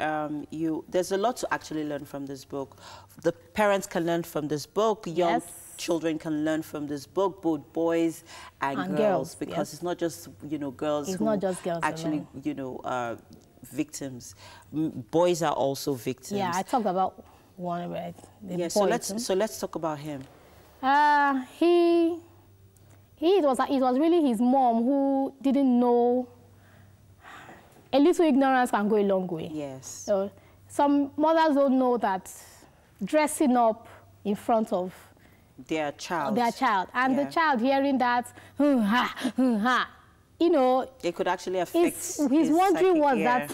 there's a lot to actually learn from this book. The parents can learn from this book. Young children can learn from this book, both boys and girls, because it's not just girls actually victims. Boys are also victims. Yeah, I talked about one, right? So let's talk about him. It was really his mom who didn't know. A little ignorance can go a long way. Yes. So some mothers don't know that dressing up in front of their child, and the child hearing that, it could actually affect his wondering was that,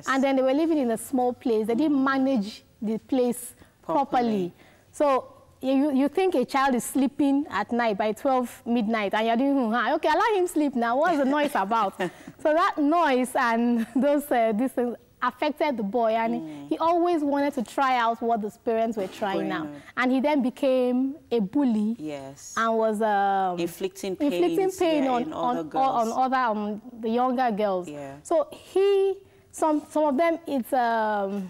and then they were living in a small place. They didn't manage the place properly. So you think a child is sleeping at night by 12 midnight and you're doing, okay, allow him sleep now. What's the noise about? So that noise and those these things affected the boy, and he always wanted to try out what the parents were trying out. And he then became a bully. Yes. And was inflicting pain on the younger girls. Yeah. So some of them, it's their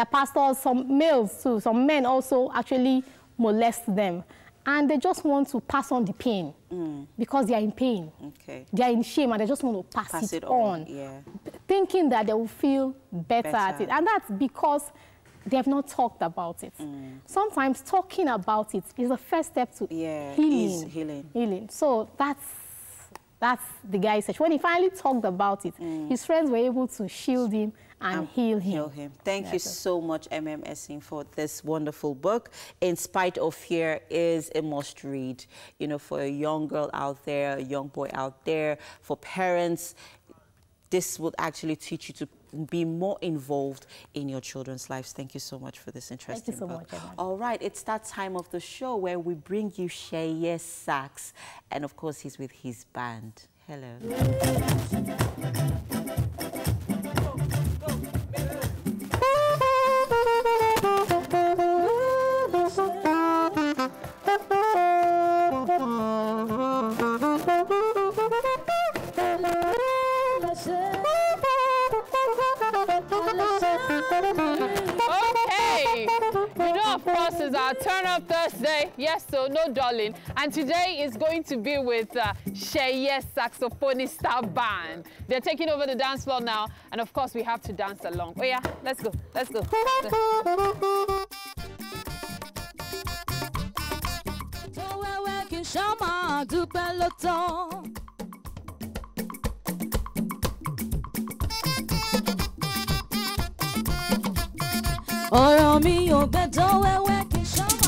pastors, some males too, some men also actually molest them. And they just want to pass on the pain because they are in pain. Okay. They are in shame and they just want to pass it on. Yeah. Thinking that they will feel better at it. And that's because they have not talked about it. Sometimes talking about it is the first step to healing. So that's the guy's search. When he finally talked about it, his friends were able to shield him and heal him. Thank you so much, MMSing, for this wonderful book. In Spite of Fear is a must-read, for a young girl out there, a young boy out there, for parents. This will actually teach you to be more involved in your children's lives. Thank you so much for this interesting book. Thank you so much, Emma. All right, it's that time of the show where we bring you Sheye Sax. And of course, he's with his band. Hello. Turn Up Thursday. Yes, so no darling. And today is going to be with Sheye Saxophonist Band. They're taking over the dance floor now. And of course, we have to dance along. Oh yeah, let's go. Let's go. Ọ̀rọ̀ mi ò gbẹ́jọ́ wẹ́wẹ́ kí n ṣọ́mọ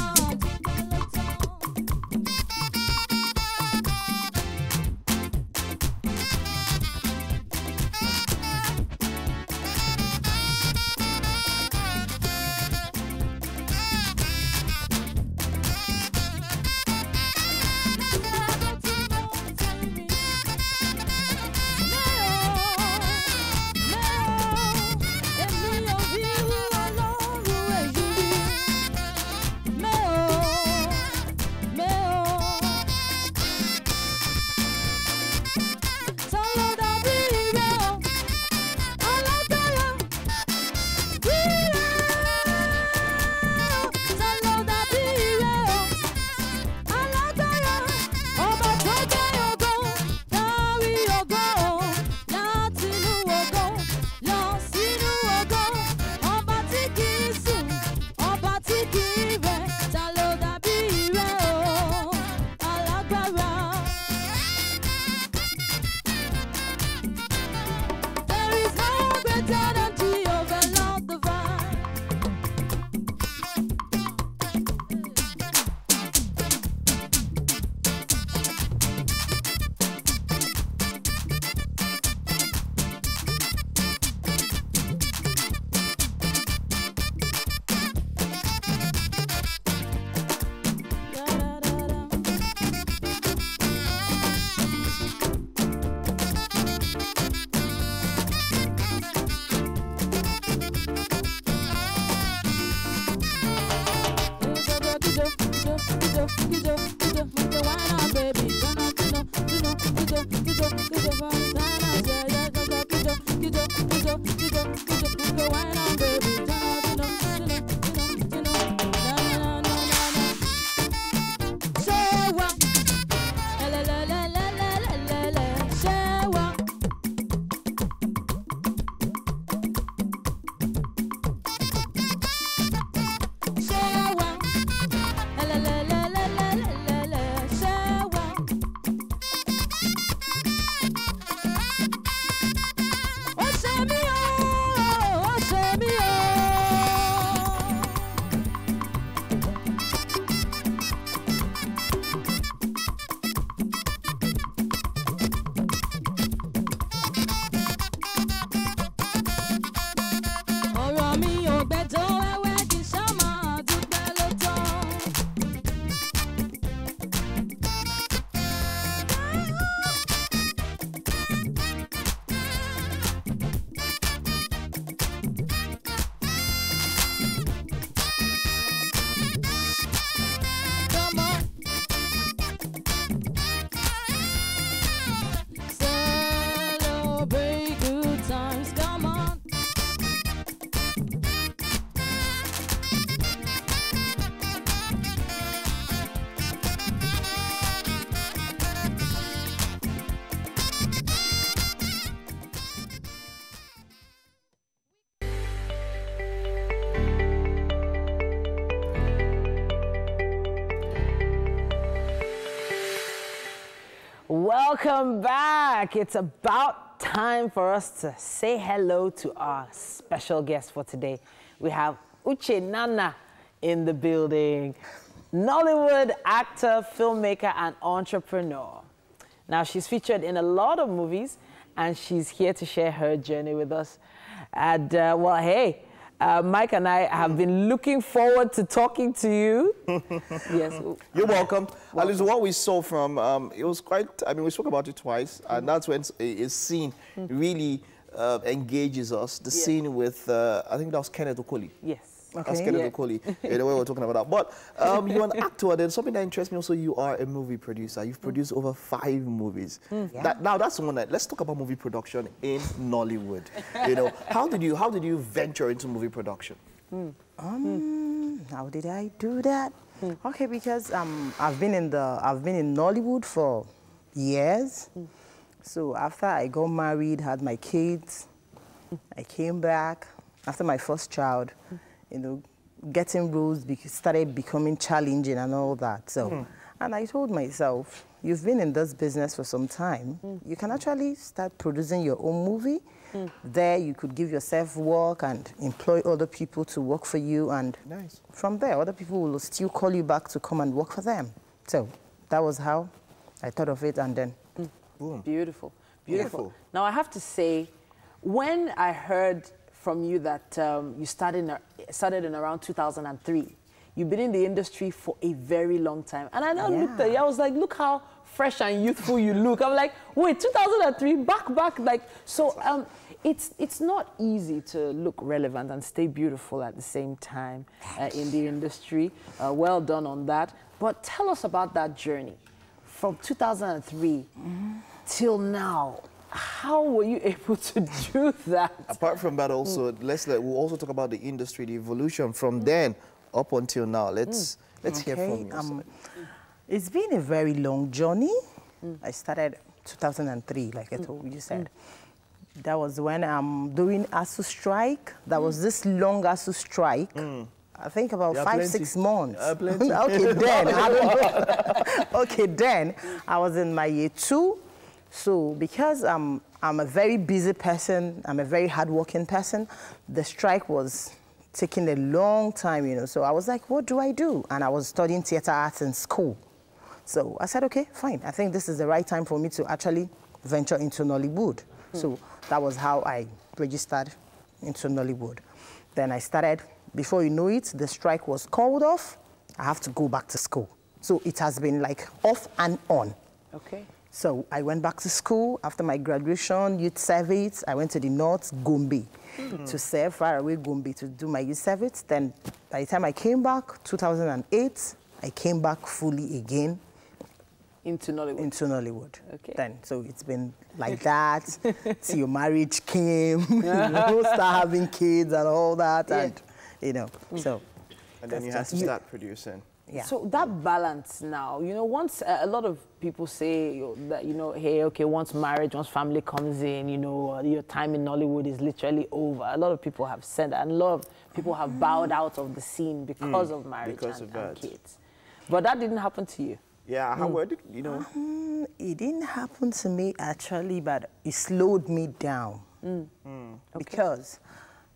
Welcome back. It's about time for us to say hello to our special guest for today. We have Uche Nana in the building, Nollywood actor, filmmaker, and entrepreneur. Now, she's featured in a lot of movies, and she's here to share her journey with us. And, well, hey, Mike and I have been looking forward to talking to you. Yes. You're welcome. At least what we saw from, it was quite, I mean, we spoke about it twice, and that's when a scene really engages us. The scene with, I think that was Kenneth Okoli. Yes. Okay. That's Kenneth Okoli, in the way we're talking about that. But you're an actor, and then something that interests me also, you are a movie producer. You've produced over 5 movies. Now that's one that, let's talk about movie production in Nollywood. You know, how did you venture into movie production? How did I do that? Okay, because I've been in Nollywood for years. So after I got married, had my kids, I came back after my first child. You know, getting roles started becoming challenging and all that. So, and I told myself, you've been in this business for some time. You can actually start producing your own movie. There you could give yourself work and employ other people to work for you, and from there other people will still call you back to come and work for them. So that was how I thought of it, and then boom. Beautiful, beautiful. Now I have to say, when I heard from you that you started in around 2003, you've been in the industry for a very long time, and I now looked at you, I was like, look how fresh and youthful you look. I'm like, wait, 2003, back, like, so it's not easy to look relevant and stay beautiful at the same time in the industry. Well done on that. But tell us about that journey from 2003 till now. How were you able to do that? Apart from that, also, we'll also talk about the industry, the evolution from then up until now. Let's hear from you. It's been a very long journey. I started 2003, like I told you said. That was when I'm doing ASU strike. That was this long ASU strike. I think about 5-6 months. Okay, then. Okay, then I was in my year 2. So because I'm a very busy person, I'm a very hardworking person, the strike was taking a long time, you know. So I was like, what do I do? And I was studying theater arts in school. So I said, okay, fine. I think this is the right time for me to actually venture into Nollywood. So that was how I registered into Nollywood. Then I started, before you know it, the strike was called off. I have to go back to school. So it has been like off and on. Okay. So I went back to school after my graduation, youth service. I went to the north, Gombe, to serve far away Gombe to do my youth service. Then by the time I came back, 2008, I came back fully again. Into Nollywood? Into Nollywood. Okay. Then, so it's been like that till your marriage came, you know, start having kids and all that, and, you know, so. And then you have to start producing. Yeah. So that balance now, you know, once a lot of people say that, you know, hey, okay, once marriage, once family comes in, you know, your time in Nollywood is literally over. A lot of people have said that, and a lot of people have bowed out of the scene because of marriage and kids. But that didn't happen to you. Yeah, how did, you know? It didn't happen to me actually, but it slowed me down. Because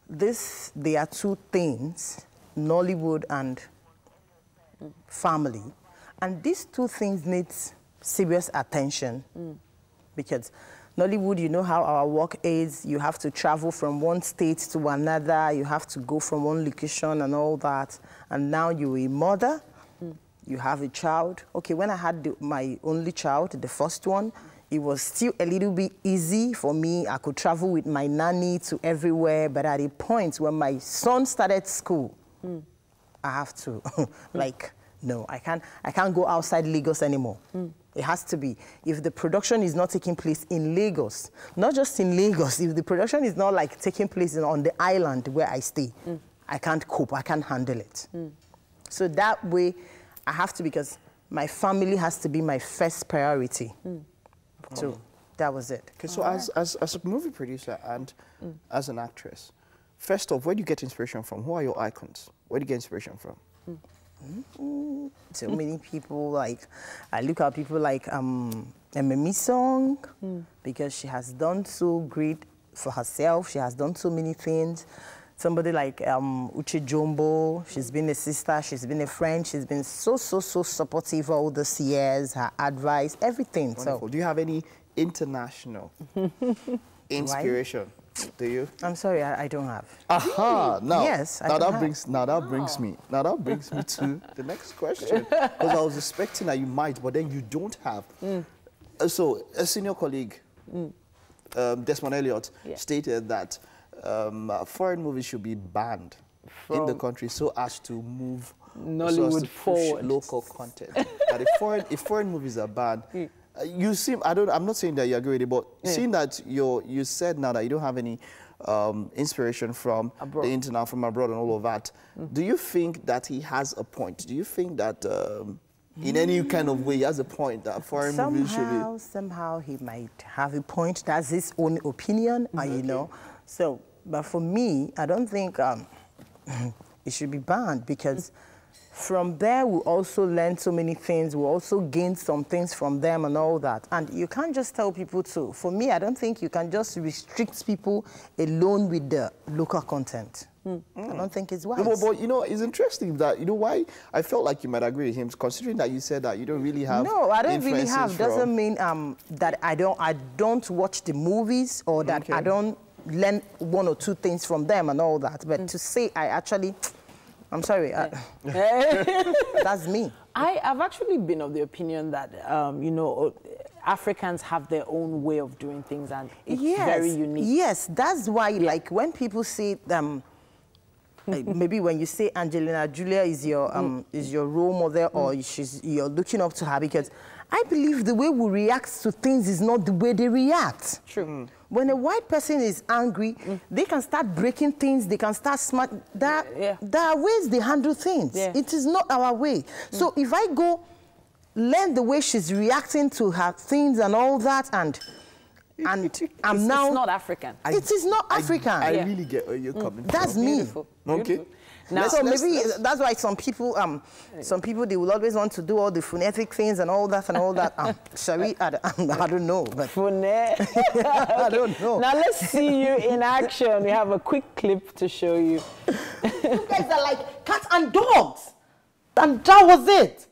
there are two things, Nollywood and family. And these two things need serious attention. Because Nollywood, you know how our work is. You have to travel from one state to another. You have to go from one location and all that. And now you're a mother. You have a child. Okay, when I had my only child, the first one, it was still a little bit easy for me. I could travel with my nanny to everywhere. But at a point when my son started school, I have to, like, no, I can't go outside Lagos anymore. It has to be, if the production is not taking place in Lagos, not just in Lagos, if the production is not like taking place on the island where I stay, I can't cope, I can't handle it. So that way, I have to, because my family has to be my first priority. So that was it. Okay, so as a movie producer and as an actress, first off, where do you get inspiration from? Who are your icons? Where do you get inspiration from? So many people, like, I look at people like Ememi Song, because she has done so great for herself. She has done so many things. Somebody like Uche Jumbo, she's been a sister, she's been a friend, she's been so supportive all these years, her advice, everything. Wonderful. So, do you have any international inspiration? Do you? I'm sorry, I don't have. Aha! Now, yes, now that brings me to the next question, because I was expecting that you might, but then you don't have. So, a senior colleague, Desmond Elliott, stated that foreign movies should be banned in the country so as to move Nollywood forward, local content. But if foreign movies are banned, you seem, I'm not saying that you agree with it, but seeing that you said now that you don't have any inspiration from abroad. the internet, from abroad and all of that. Do you think that he has a point? Do you think that in any kind of way he has a point that foreign movies should be? Somehow he might have a point. That's his own opinion, you know. So, but for me, I don't think it should be banned because from there we also learn so many things. We also gain some things from them and all that. And you can't just tell people to. For me, I don't think you can just restrict people alone with the local content. I don't think it's wise. No, but you know, it's interesting that, you know, why I felt like you might agree with him, considering that you said that you don't really have. No, I don't really have. From... Doesn't mean that I don't watch the movies or that I don't learn one or two things from them and all that. But to say I actually, I'm sorry, that's me. I've actually been of the opinion that, you know, Africans have their own way of doing things and it's very unique. Yes, that's why, like, when people say, maybe when you say Angelina Julia is your role model or you're looking up to her, because I believe the way we react to things is not the way they react. True. When a white person is angry, they can start breaking things, they can start smart. There are ways they handle things. It is not our way. So if I go learn the way she's reacting to her things and all that, and I'm now... It's not African. It is not African. I really get where you're coming from. That's me. Beautiful. Okay. Now, so maybe that's why some people they will always want to do all the phonetic things and all that. Sorry, I don't know. But I don't know. Now let's see you in action. We have a quick clip to show you. You guys are like cats and dogs, and that was it.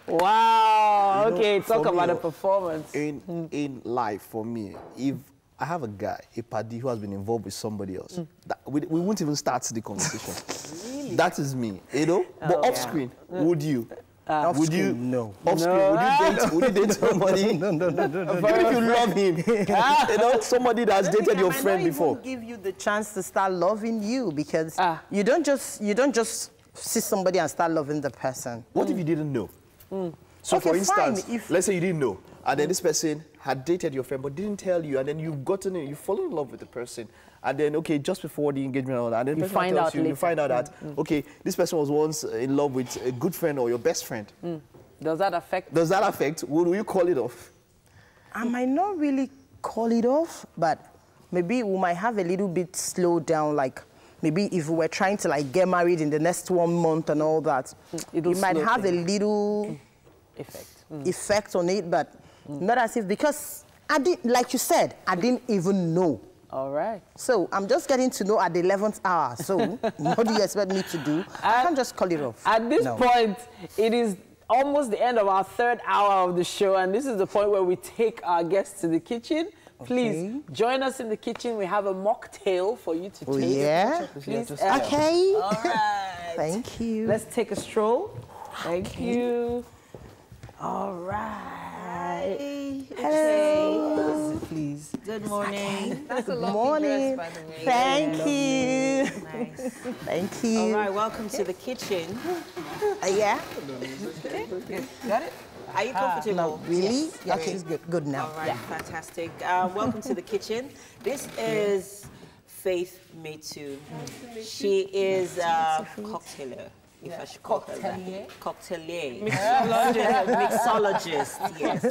Wow. You know, okay, talk about a performance. In life, for me, if I have a guy, a paddy who has been involved with somebody else, we won't even start the conversation. Really? That is me, you know. But off screen, would you? Would you? No. Off screen, would you date somebody? No. Even if you love him, you know, somebody that has dated your friend before. Even give you the chance to start loving you, because you don't just see somebody and start loving the person. What if you didn't know? So okay, for instance, fine, let's say you didn't know, and then this person had dated your friend but didn't tell you, and then you've gotten it, you fall in love with the person, and then, okay, just before the engagement, and then you find out you find out that, okay, this person was once in love with a good friend or your best friend. Does that affect? Does that affect? Will you call it off? I might not really call it off, but maybe we might have a little bit slowed down, like maybe if we were trying to like get married in the next 1 month and all that, it might have a little effect on it, but not as if, because I did, like you said, I didn't even know. All right. So I'm just getting to know at the 11th hour. So what do you expect me to do? I can't just call it off. At this point, it is almost the end of our 3rd hour of the show, and this is the point where we take our guests to the kitchen. Please join us in the kitchen. We have a mocktail for you to take. Yeah? Please. Okay. All right. Thank you. Let's take a stroll. Thank you. All right. Hello. Please. Good morning. That's a Good morning. Dress, by the way. Thank you. Nice. Thank you. All right, welcome to the kitchen. Yeah. Okay. Got it? Are you comfortable? No, really? Yes. Okay, it's good. Good now. All right, fantastic. Welcome to the kitchen. This is Faith Metu. She is a cocktailer. If I should call her that. Cocktailier. Mixologist, yes.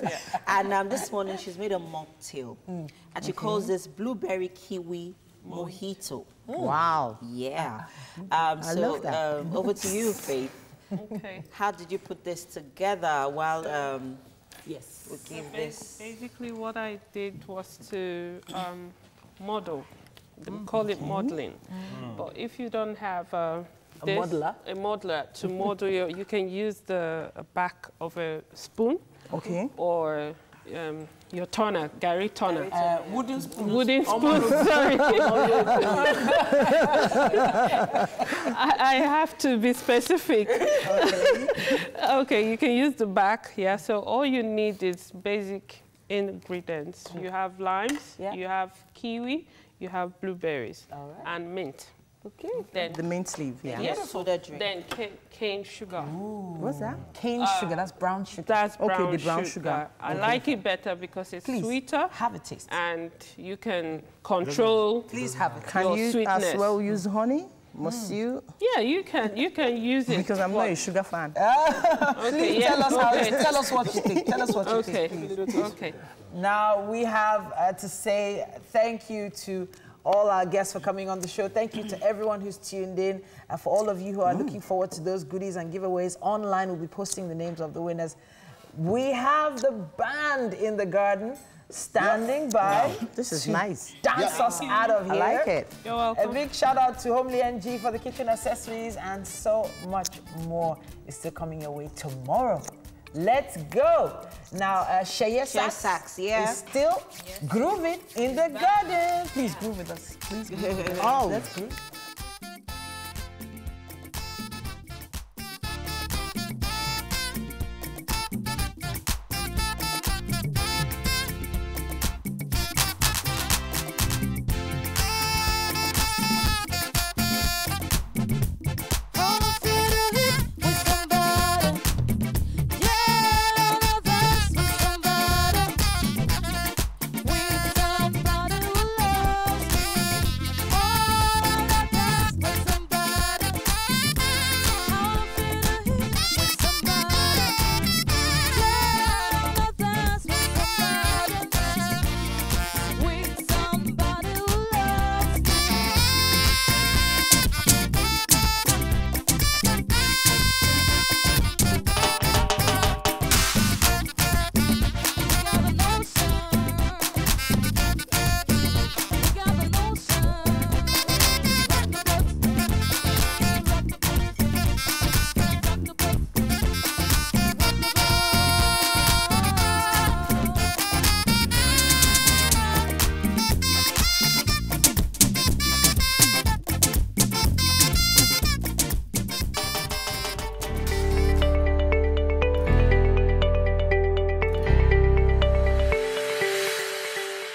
And this morning she's made a mocktail. And she calls this blueberry kiwi mojito. Wow. Yeah. I love that. Over to you, Faith. Okay. How did you put this together while we give this? Basically, what I did was to model. We call it modeling. But if you don't have a modeler to model you can use the back of a spoon. Okay. Or your toner, Gary toner. Wooden spoon. Wooden spoon, sorry. I have to be specific. Okay, you can use the back, yeah. So all you need is basic ingredients. You have limes, you have kiwi, you have blueberries, and mint. Okay. Then the mint leaf, yeah. Yes. Soda drink. Then cane sugar. What's that? Cane sugar. That's brown sugar. That's brown okay, the brown sugar. I like it better because it's sweeter. Have a taste. And you can control. Please have it. Can you sweetness. as well use honey? Must you? Yeah, you can use it. Because I'm not a sugar fan. Please tell us what you think. Tell us what you think, please. Okay. Now we have to say thank you to all our guests for coming on the show. Thank you to everyone who's tuned in. And for all of you who are looking forward to those goodies and giveaways, online we'll be posting the names of the winners. We have the band in the garden standing by. Wow. This is nice. Dance us out of here. I like it. You're welcome. A big shout out to Homely NG for the kitchen accessories, and so much more is still coming your way tomorrow. Let's go. Now, Sheye Sax is still grooving in the garden. Please groove with us. Please groove with us. Oh. Let's groove.